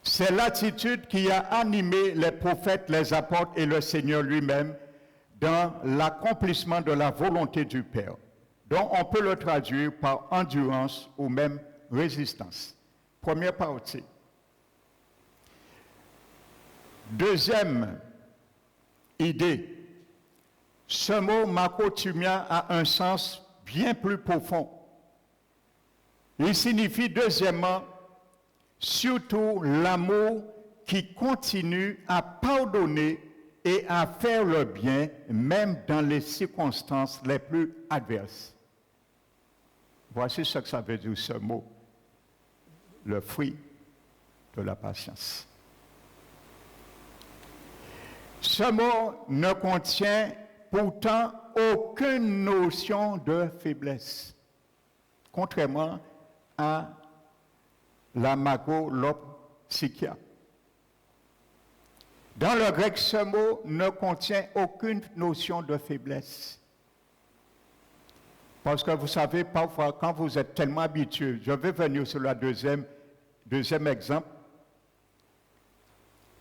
C'est l'attitude qui a animé les prophètes, les apôtres et le Seigneur lui-même dans l'accomplissement de la volonté du Père. Donc on peut le traduire par endurance ou même résistance. Première partie. Deuxième idée, ce mot macrothumia a un sens bien plus profond. Il signifie deuxièmement, surtout l'amour qui continue à pardonner et à faire le bien, même dans les circonstances les plus adverses. Voici ce que ça veut dire ce mot, le fruit de la patience. Ce mot ne contient pourtant aucune notion de faiblesse, contrairement à la magolopsychia. Dans le grec, ce mot ne contient aucune notion de faiblesse. Parce que vous savez, parfois, quand vous êtes tellement habitué, je vais venir sur le deuxième exemple.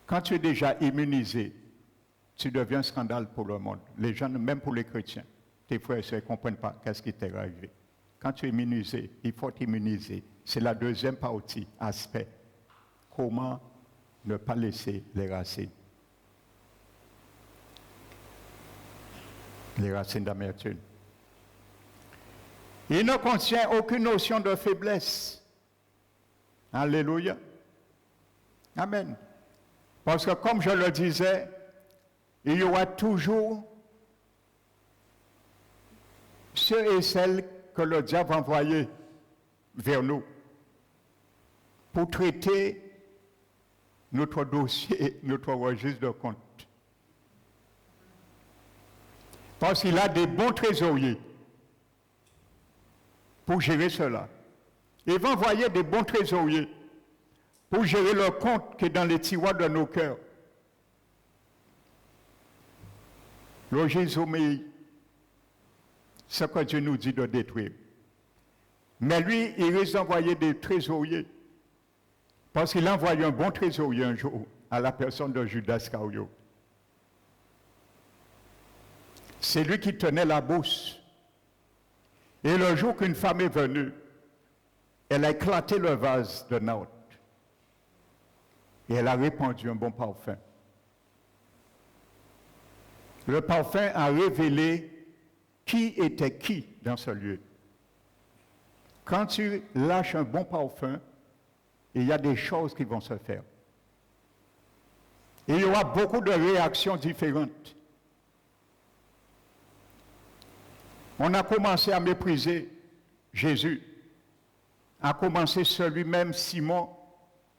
Quand tu es déjà immunisé, tu deviens un scandale pour le monde. Les gens, même pour les chrétiens, tes frères et sœurs ne comprennent pas qu'est-ce qui t'est arrivé. Quand tu es immunisé, il faut t'immuniser. C'est la deuxième partie, aspect. Comment ne pas laisser les racines d'amertume. Il ne contient aucune notion de faiblesse. Alléluia. Amen. Parce que comme je le disais, il y aura toujours ceux et celles que le diable a envoyés vers nous pour traiter notre dossier, notre registre de compte. Parce qu'il a des bons trésoriers pour gérer cela. Il va envoyer des bons trésoriers pour gérer le compte qui est dans les tiroirs de nos cœurs. Le Jésus, ce que Dieu nous dit de détruire. Mais lui, il risque d'envoyer des trésoriers. Parce qu'il a envoyé un bon trésorier un jour à la personne de Judas Iscariote. C'est lui qui tenait la bourse. Et le jour qu'une femme est venue, elle a éclaté le vase de Naoth. Et elle a répandu un bon parfum. Le parfum a révélé qui était qui dans ce lieu. Quand tu lâches un bon parfum, il y a des choses qui vont se faire. Et il y aura beaucoup de réactions différentes. On a commencé à mépriser Jésus, a commencé celui-même Simon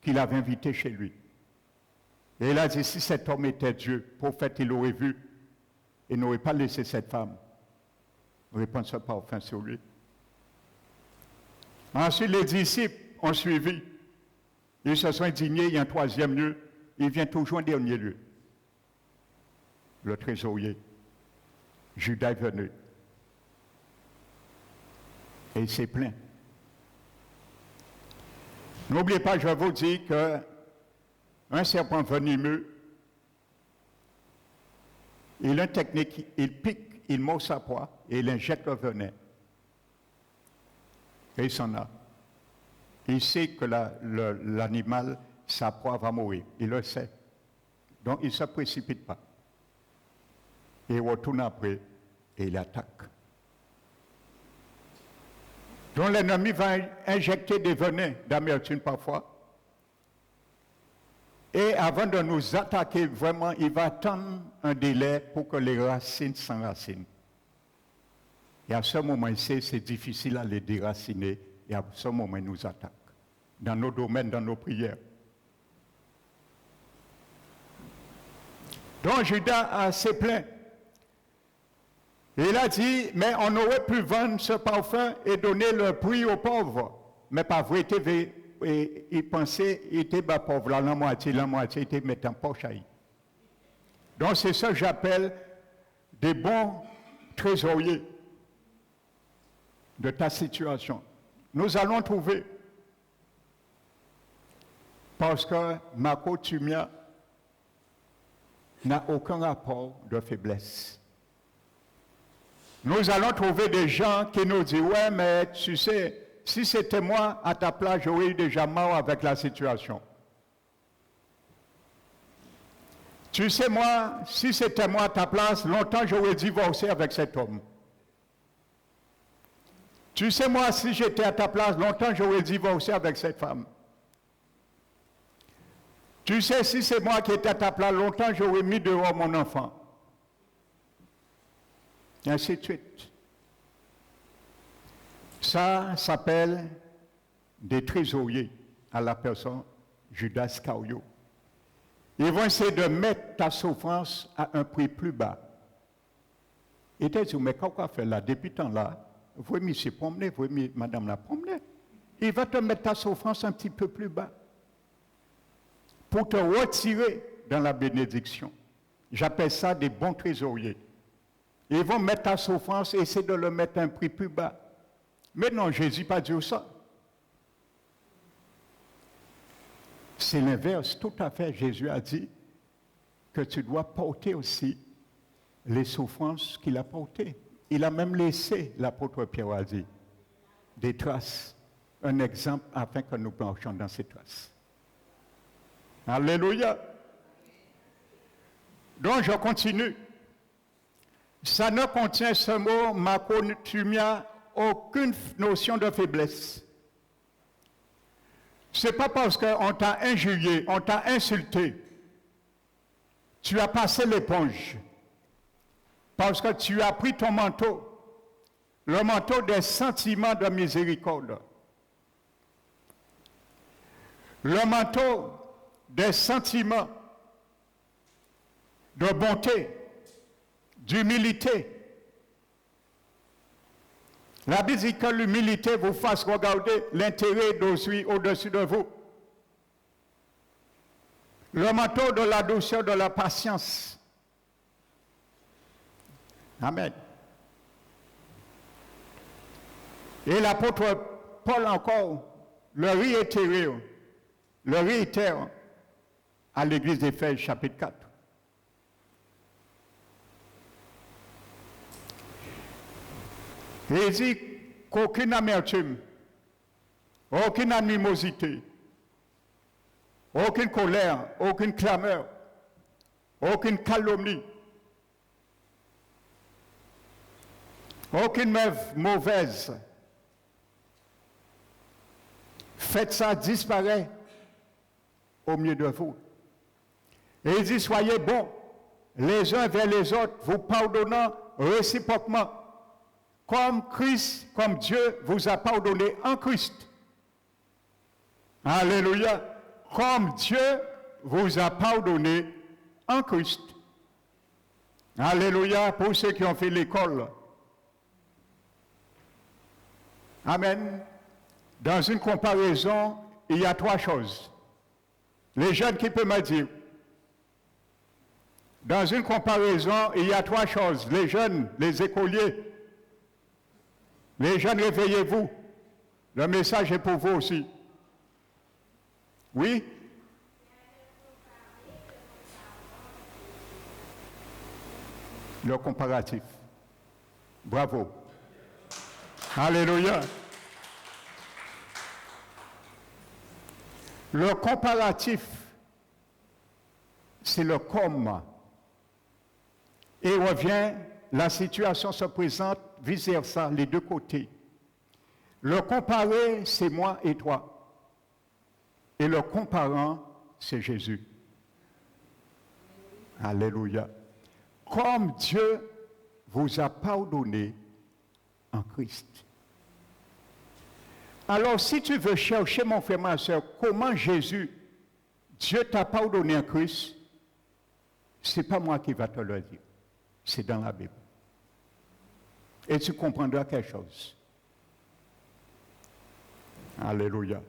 qu'il avait invité chez lui. Et il a dit, si cet homme était Dieu, prophète, il l'aurait vu, il n'aurait pas laissé cette femme répandre ce parfum sur lui. Ensuite, les disciples ont suivi. Ils se sont indignés, il y a un troisième lieu, il vient toujours en dernier lieu. Le trésorier, Judas est venu. Et il s'est plaint. N'oubliez pas, je vous dis qu'un serpent venimeux, il a une technique, il pique, il mord sa proie et il injecte le venin. Et il s'en a. Il sait que l'animal, sa proie va mourir. Il le sait. Donc il ne se précipite pas. Il retourne après et il attaque. Donc l'ennemi va injecter des venins d'amertume parfois. Et avant de nous attaquer vraiment, il va attendre un délai pour que les racines s'enracinent. Et à ce moment, c'est difficile à les déraciner. Et à ce moment, il nous attaque. Dans nos domaines, dans nos prières. Donc Judas s'est plaint. Il a dit, mais on aurait pu vendre ce parfum et donner le prix aux pauvres. Mais pas vrai, il pensait, il était bas pauvre, la moitié, il était mis en poche. Donc c'est ça que j'appelle des bons trésoriers de ta situation. Nous allons trouver, parce que Marco Tumia n'a aucun rapport de faiblesse. Nous allons trouver des gens qui nous disent, ouais, mais tu sais, si c'était moi à ta place, j'aurais eu déjà mort avec la situation. Tu sais, moi, si c'était moi à ta place, longtemps j'aurais divorcé avec cet homme. Tu sais, moi, si j'étais à ta place, longtemps j'aurais divorcé avec cette femme. Tu sais, si c'est moi qui étais à ta place longtemps, j'aurais mis dehors mon enfant. Et ainsi de suite. Ça s'appelle des trésoriers à la personne Judas Iscariot. Ils vont essayer de mettre ta souffrance à un prix plus bas. Et tu dis, mais qu'est-ce qu'on fait là, depuis tant là, vous monsieur promener, vous madame la promener. Il va te mettre ta souffrance un petit peu plus bas pour te retirer dans la bénédiction. J'appelle ça des bons trésoriers. Ils vont mettre ta souffrance et essayer de le mettre à un prix plus bas. Mais non, Jésus n'a pas dit ça. C'est l'inverse, tout à fait. Jésus a dit que tu dois porter aussi les souffrances qu'il a portées. Il a même laissé, l'apôtre Pierre a dit, des traces, un exemple afin que nous marchions dans ces traces. Alléluia. Donc je continue. Ça ne contient ce mot, makotumia, aucune notion de faiblesse. Ce n'est pas parce qu'on t'a injurié, on t'a insulté, tu as passé l'éponge. Parce que tu as pris ton manteau, le manteau des sentiments de miséricorde. Le manteau des sentiments de bonté, d'humilité. La Bible dit que l'humilité vous fasse regarder l'intérêt d'autrui au-dessus de vous. Le manteau de la douceur, de la patience. Amen. Et l'apôtre Paul encore le réitère à l'église d'Éphèse chapitre 4. Et il dit qu'aucune amertume, aucune animosité, aucune colère, aucune clameur, aucune calomnie, aucune œuvre mauvaise, faites ça disparaître au milieu de vous. Et il dit, soyez bons les uns vers les autres, vous pardonnant réciproquement, comme Christ, comme Dieu vous a pardonné en Christ. Alléluia. Comme Dieu vous a pardonné en Christ. Alléluia pour ceux qui ont fait l'école. Amen. Dans une comparaison, il y a trois choses. Les jeunes qui peuvent me dire. Dans une comparaison, il y a trois choses. Les jeunes, les écoliers. Les jeunes, réveillez-vous. Le message est pour vous aussi. Oui? Le comparatif. Bravo. Alléluia. Le comparatif, c'est le comme. Et revient, la situation se présente vice-versa, les deux côtés. Le comparé, c'est moi et toi. Et le comparant, c'est Jésus. Alléluia. Comme Dieu vous a pardonné en Christ. Alors, si tu veux chercher, mon frère, ma soeur, comment Jésus, Dieu t'a pardonné en Christ, ce n'est pas moi qui va te le dire. C'est dans la Bible. Et tu comprendras quelque chose. Alléluia.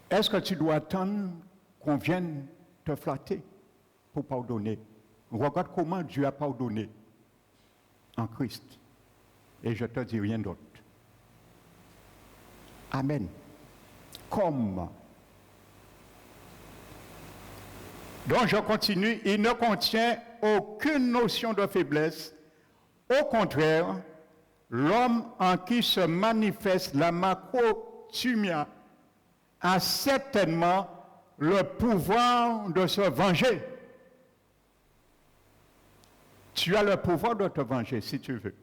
Est-ce que tu dois attendre qu'on vienne te flatter pour pardonner? Regarde comment Dieu a pardonné en Christ. Et je te dis rien d'autre. Amen. Comme. Donc je continue. Il ne contient aucune notion de faiblesse. Au contraire, l'homme en qui se manifeste la makotumia a certainement le pouvoir de se venger. Tu as le pouvoir de te venger si tu veux.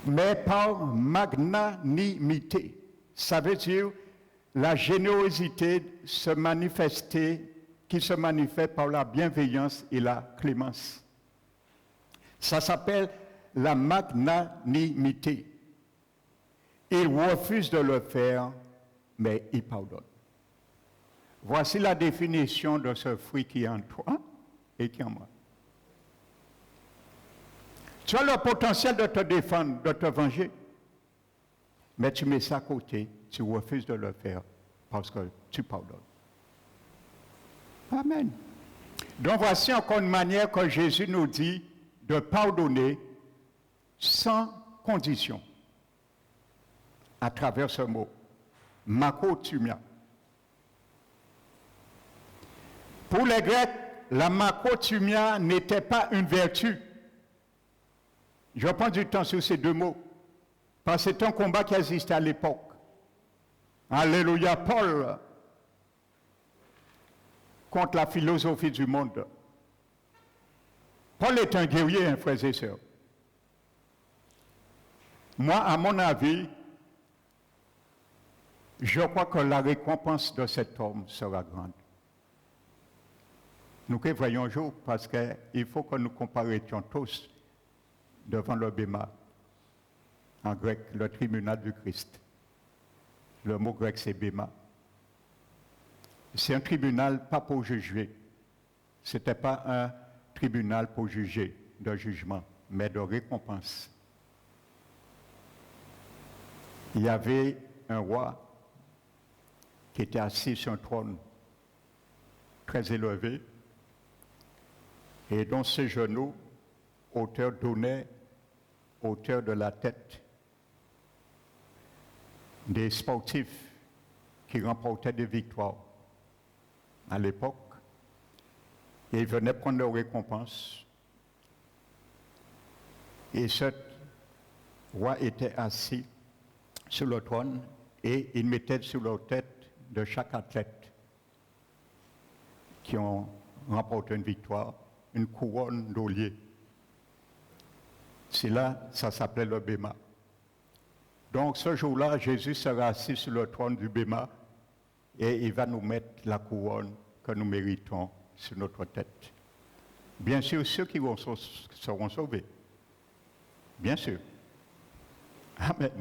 Mais par magnanimité. Ça veut dire la générosité qui se manifeste par la bienveillance et la clémence. Ça s'appelle la magnanimité. Il refuse de le faire, mais il pardonne. Voici la définition de ce fruit qui est en toi et qui est en moi. Tu as le potentiel de te défendre, de te venger, mais tu mets ça à côté, tu refuses de le faire parce que tu pardonnes. Amen. Donc voici encore une manière que Jésus nous dit de pardonner sans condition à travers ce mot, makotumia. Pour les Grecs, la makotumia n'était pas une vertu. Je prends du temps sur ces deux mots, parce que c'est un combat qui existait à l'époque. Alléluia, Paul, contre la philosophie du monde. Paul est un guerrier, hein, frères et sœurs. Moi, à mon avis, je crois que la récompense de cet homme sera grande. Nous que voyons jour, parce qu'il faut que nous comparaissions tous devant le Béma, en grec, le tribunal du Christ. Le mot grec, c'est Béma. C'est un tribunal pas pour juger. Ce n'était pas un tribunal pour juger, de jugement, mais de récompense. Il y avait un roi qui était assis sur un trône très élevé et dont ses genoux, hauteur donnait hauteur de la tête des sportifs qui remportaient des victoires à l'époque. Et ils venaient prendre leur récompense. Et ce roi était assis sur le trône et il mettait sur la tête de chaque athlète qui ont remporté une victoire une couronne d'olier. C'est là, ça s'appelait le Béma. Donc ce jour-là, Jésus sera assis sur le trône du Béma et il va nous mettre la couronne que nous méritons sur notre tête. Bien sûr, ceux qui seront sauvés. Bien sûr. Amen.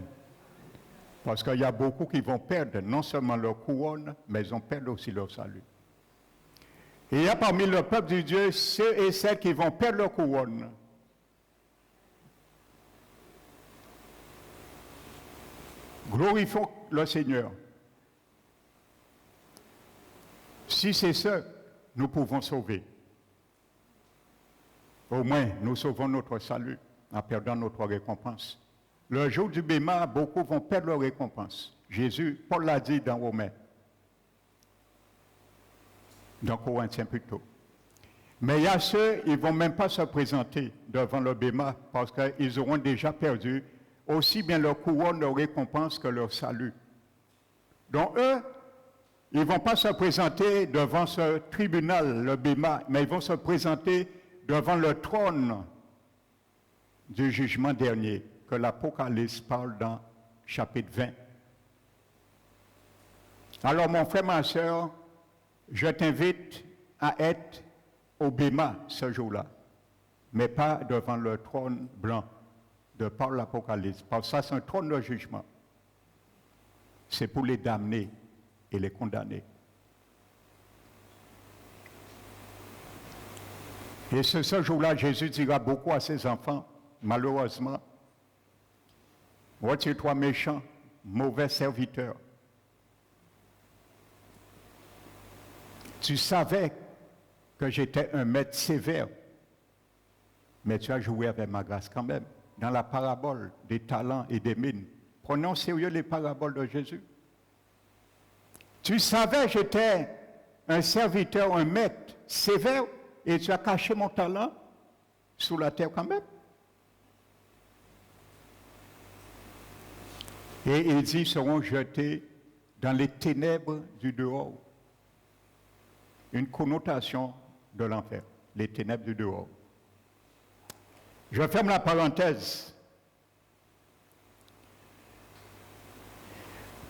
Parce qu'il y a beaucoup qui vont perdre non seulement leur couronne, mais ils vont perdre aussi leur salut. Et il y a parmi le peuple de Dieu ceux et celles qui vont perdre leur couronne. Glorifions le Seigneur. Si c'est ça, nous pouvons sauver. Au moins, nous sauvons notre salut en perdant notre récompense. Le jour du Béma, beaucoup vont perdre leur récompense. Jésus, Paul l'a dit dans Romains. Dans Corinthiens plutôt. Mais il y a ceux, ils ne vont même pas se présenter devant le Béma parce qu'ils auront déjà perdu aussi bien leur couronne, leur récompense que leur salut. Donc eux, ils ne vont pas se présenter devant ce tribunal, le Béma, mais ils vont se présenter devant le trône du jugement dernier que l'Apocalypse parle dans chapitre 20. Alors mon frère, ma soeur, je t'invite à être au Béma ce jour-là, mais pas devant le trône blanc de par l'Apocalypse, parce que ça c'est un trône de jugement. C'est pour les damnés et les condamnés. Et ce jour-là, Jésus dira beaucoup à ses enfants, malheureusement, retire-toi méchant, mauvais serviteur. Tu savais que j'étais un maître sévère, mais tu as joué avec ma grâce quand même. Dans la parabole des talents et des mines, prenons au sérieux les paraboles de Jésus. Tu savais que j'étais un serviteur, un maître sévère, et tu as caché mon talent sous la terre quand même. Et il dit, ils seront jetés dans les ténèbres du dehors. Une connotation de l'enfer, les ténèbres du dehors. Je ferme la parenthèse.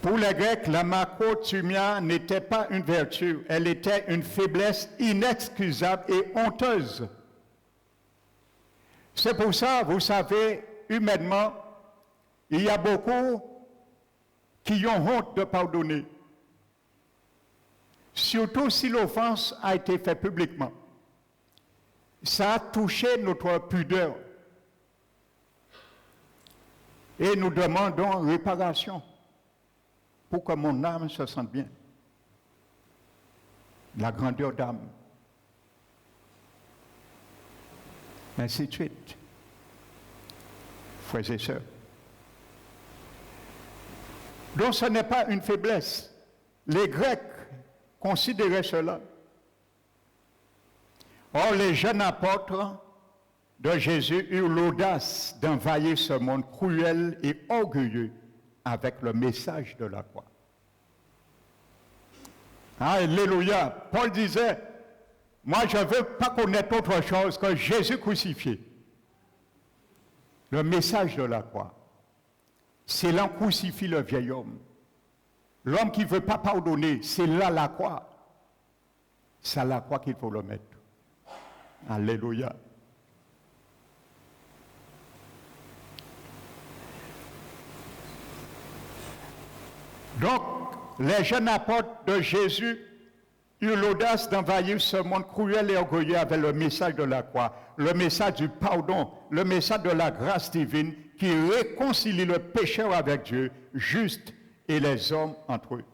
Pour les Grecs, la macrothumia n'était pas une vertu, elle était une faiblesse inexcusable et honteuse. C'est pour ça, vous savez, humainement, il y a beaucoup qui ont honte de pardonner. Surtout si l'offense a été faite publiquement. Ça a touché notre pudeur. Et nous demandons réparation pour que mon âme se sente bien. La grandeur d'âme. Ainsi de suite. Frères et sœurs. Donc ce n'est pas une faiblesse. Les Grecs considéraient cela. Or, les jeunes apôtres de Jésus eurent l'audace d'envahir ce monde cruel et orgueilleux avec le message de la croix. Alléluia. Paul disait, moi je ne veux pas connaître autre chose que Jésus crucifié. Le message de la croix. C'est là qu'on crucifie le vieil homme. L'homme qui ne veut pas pardonner, c'est là la croix. C'est à la croix qu'il faut le mettre. Alléluia. Donc, les jeunes apôtres de Jésus eurent l'audace d'envahir ce monde cruel et orgueilleux avec le message de la croix, le message du pardon, le message de la grâce divine qui réconcilie le pécheur avec Dieu, juste, et les hommes entre eux.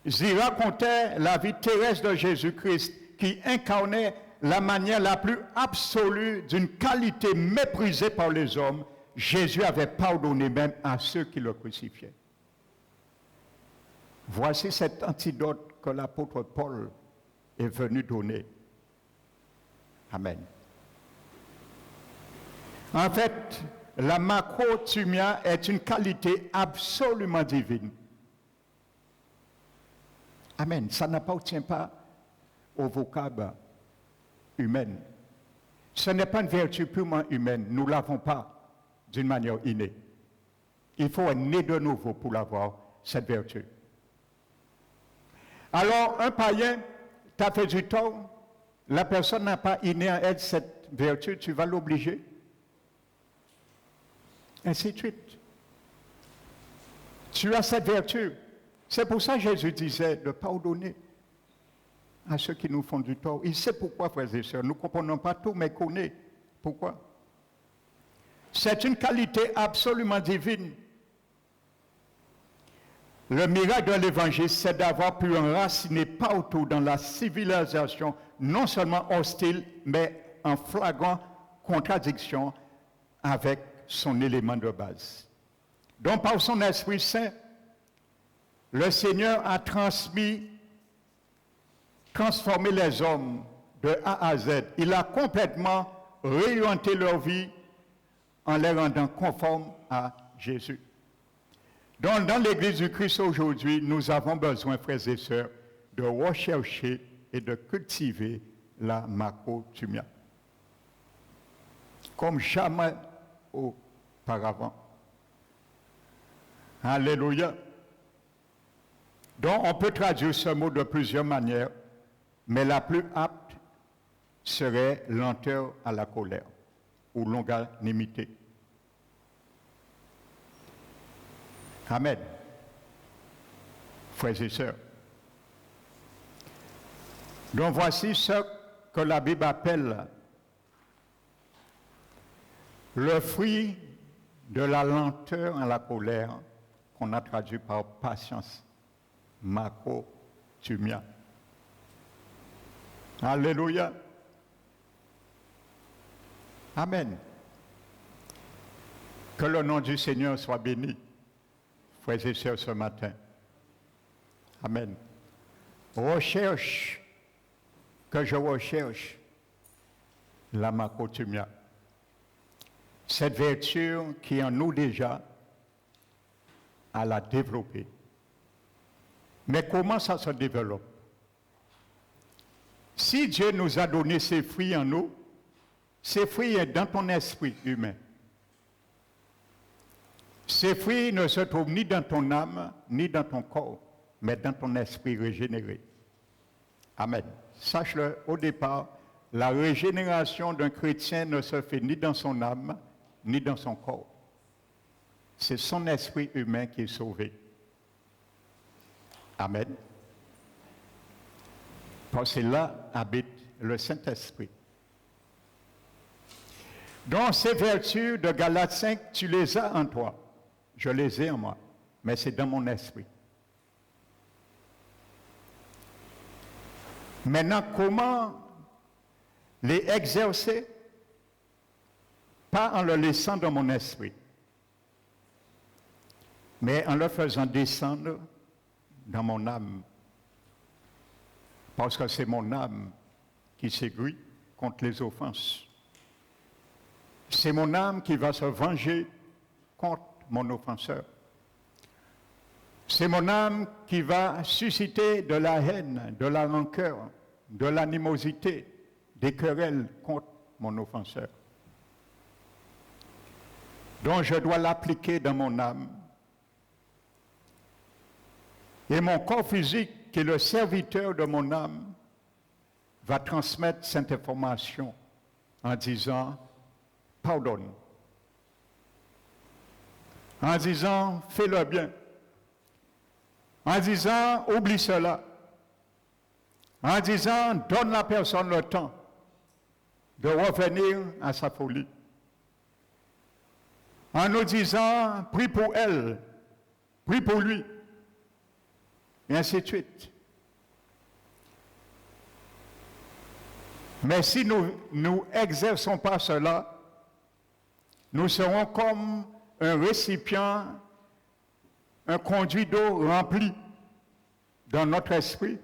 Ils racontaient la vie terrestre de Jésus-Christ qui incarnait la manière la plus absolue d'une qualité méprisée par les hommes. Jésus avait pardonné même à ceux qui le crucifiaient. Voici cet antidote que l'apôtre Paul est venu donner. Amen. En fait, la macrothumia est une qualité absolument divine. Amen. Ça n'appartient pas au vocable humain. Ce n'est pas une vertu purement humaine. Nous ne l'avons pas d'une manière innée. Il faut être né de nouveau pour l'avoir, cette vertu. Alors, un païen t'a fait du tort, la personne n'a pas inné en elle cette vertu, tu vas l'obliger. Ainsi de suite. Tu as cette vertu. C'est pour ça que Jésus disait de pardonner à ceux qui nous font du tort. Il sait pourquoi, frères et sœurs. Nous ne comprenons pas tout, mais connaît pourquoi. C'est une qualité absolument divine. Le miracle de l'Évangile, c'est d'avoir pu enraciner partout dans la civilisation, non seulement hostile, mais en flagrant contradiction avec son élément de base. Donc, par son Esprit Saint, le Seigneur a transformé les hommes de A à Z. Il a complètement réorienté leur vie en les rendant conformes à Jésus. Donc, dans l'Église du Christ aujourd'hui, nous avons besoin, frères et sœurs, de rechercher et de cultiver la macrothumia. Comme jamais auparavant. Alléluia. Donc, on peut traduire ce mot de plusieurs manières, mais la plus apte serait lenteur à la colère ou longanimité. Amen. Frères et sœurs. Donc, voici ce que la Bible appelle le fruit de la lenteur à la colère, qu'on a traduit par patience, macrothumia. Alléluia. Amen. Que le nom du Seigneur soit béni, frères et sœurs, ce matin. Amen. Je recherche la macrothumia. Cette vertu qui est en nous déjà, à la développer. Mais comment ça se développe? Si Dieu nous a donné ses fruits en nous, ces fruits sont dans ton esprit humain. Ces fruits ne se trouvent ni dans ton âme, ni dans ton corps, mais dans ton esprit régénéré. Amen. Sache-le, au départ, la régénération d'un chrétien ne se fait ni dans son âme, ni dans son corps. C'est son esprit humain qui est sauvé. Amen. Parce que là habite le Saint-Esprit. Donc, ces vertus de Galates 5, tu les as en toi. Je les ai en moi, mais c'est dans mon esprit. Maintenant, comment les exercer? Pas en le laissant dans mon esprit, mais en le faisant descendre dans mon âme. Parce que c'est mon âme qui s'aiguille contre les offenses. C'est mon âme qui va se venger contre mon offenseur. C'est mon âme qui va susciter de la haine, de la rancœur, de l'animosité, des querelles contre mon offenseur. Donc je dois l'appliquer dans mon âme. Et mon corps physique, qui est le serviteur de mon âme, va transmettre cette information en disant « pardonne », en disant « fais-le bien », en disant « oublie cela », en disant « donne la personne le temps de revenir à sa folie », en nous disant « prie pour elle, prie pour lui », et ainsi de suite. Mais si nous n'exerçons pas cela, nous serons comme un récipient, un conduit d'eau rempli dans notre esprit,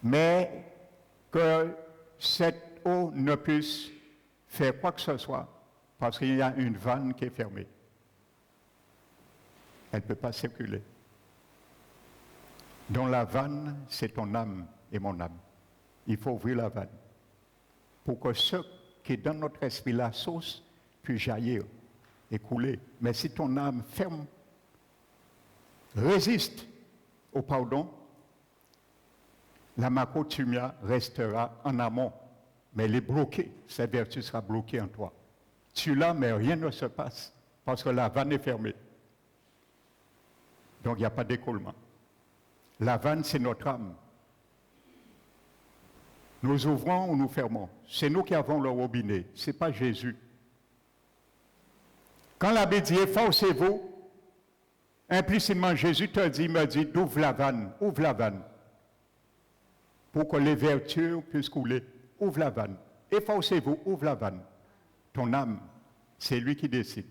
mais que cette eau ne puisse faire quoi que ce soit, parce qu'il y a une vanne qui est fermée. Elle ne peut pas circuler. Donc la vanne, c'est ton âme et mon âme. Il faut ouvrir la vanne pour que ce qui est dans notre esprit, la source, puisse jaillir et couler. Mais si ton âme ferme, résiste au pardon, la macrothumia restera en amont, mais elle est bloquée, cette vertu sera bloquée en toi. Tu l'as, mais rien ne se passe, parce que la vanne est fermée. Donc il n'y a pas d'écoulement. La vanne, c'est notre âme. Nous ouvrons ou nous fermons. C'est nous qui avons le robinet, ce n'est pas Jésus. Quand la Bible dit « efforcez-vous », implicitement Jésus me dit « ouvre la vanne, pour que les vertus puissent couler. Ouvre la vanne. Efforcez-vous, ouvre la vanne. » Ton âme, c'est lui qui décide.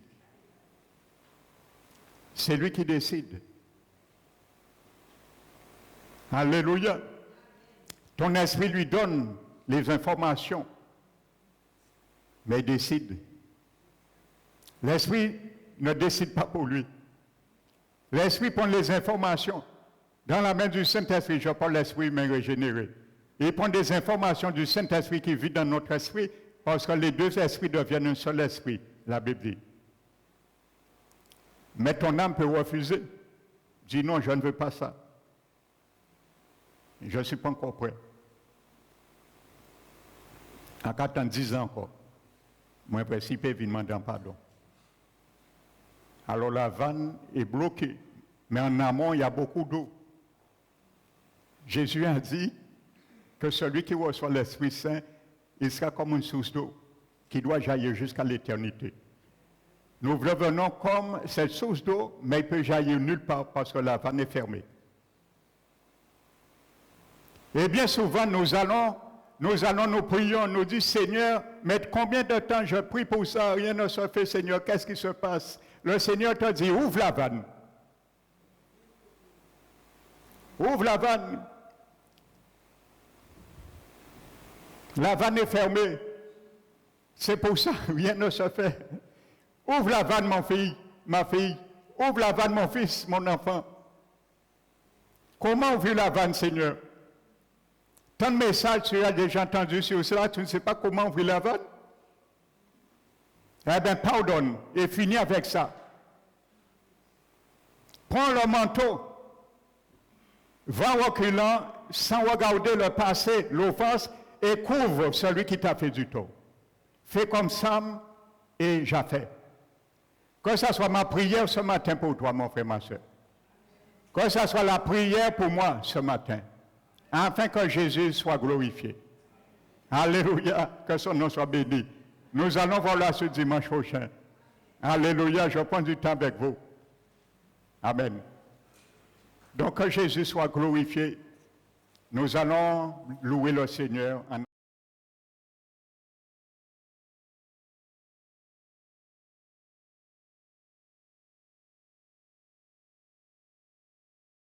C'est lui qui décide. Alléluia. Ton esprit lui donne les informations, mais il décide. L'esprit ne décide pas pour lui. L'esprit prend les informations. Dans la main du Saint-Esprit, je parle l'esprit humain régénéré. Il prend des informations du Saint-Esprit qui vit dans notre esprit, parce que les deux esprits deviennent un seul esprit, la Bible dit. Mais ton âme peut refuser. Dis non, je ne veux pas ça. Je ne suis pas encore prêt. En 10 ans encore, moi, principe, je demander pardon. Alors la vanne est bloquée, mais en amont, il y a beaucoup d'eau. Jésus a dit que celui qui reçoit l'Esprit Saint, il sera comme une source d'eau qui doit jaillir jusqu'à l'éternité. Nous revenons comme cette source d'eau, mais il peut jaillir nulle part parce que la vanne est fermée. Et bien souvent, nous prions, nous disons, Seigneur, mais combien de temps je prie pour ça, rien ne se fait, Seigneur, qu'est-ce qui se passe? Le Seigneur te dit, ouvre la vanne. Ouvre la vanne. La vanne est fermée. C'est pour ça, rien ne se fait. Ouvre la vanne, ma fille. Ouvre la vanne, mon fils, mon enfant. Comment ouvrir la vanne, Seigneur? Tant de messages tu as déjà entendu sur cela, tu ne sais pas comment ouvrir la vanne? Eh bien, pardonne et finis avec ça. Prends le manteau, va reculant sans regarder le passé, l'offense, et couvre celui qui t'a fait du tort. Fais comme Sam et Japhet. Que ce soit ma prière ce matin pour toi, mon frère, ma soeur. Que ce soit la prière pour moi ce matin, afin que Jésus soit glorifié. Alléluia, que son nom soit béni. Nous allons voir là ce dimanche prochain. Alléluia, je prends du temps avec vous. Amen. Donc que Jésus soit glorifié. Nous allons louer le Seigneur.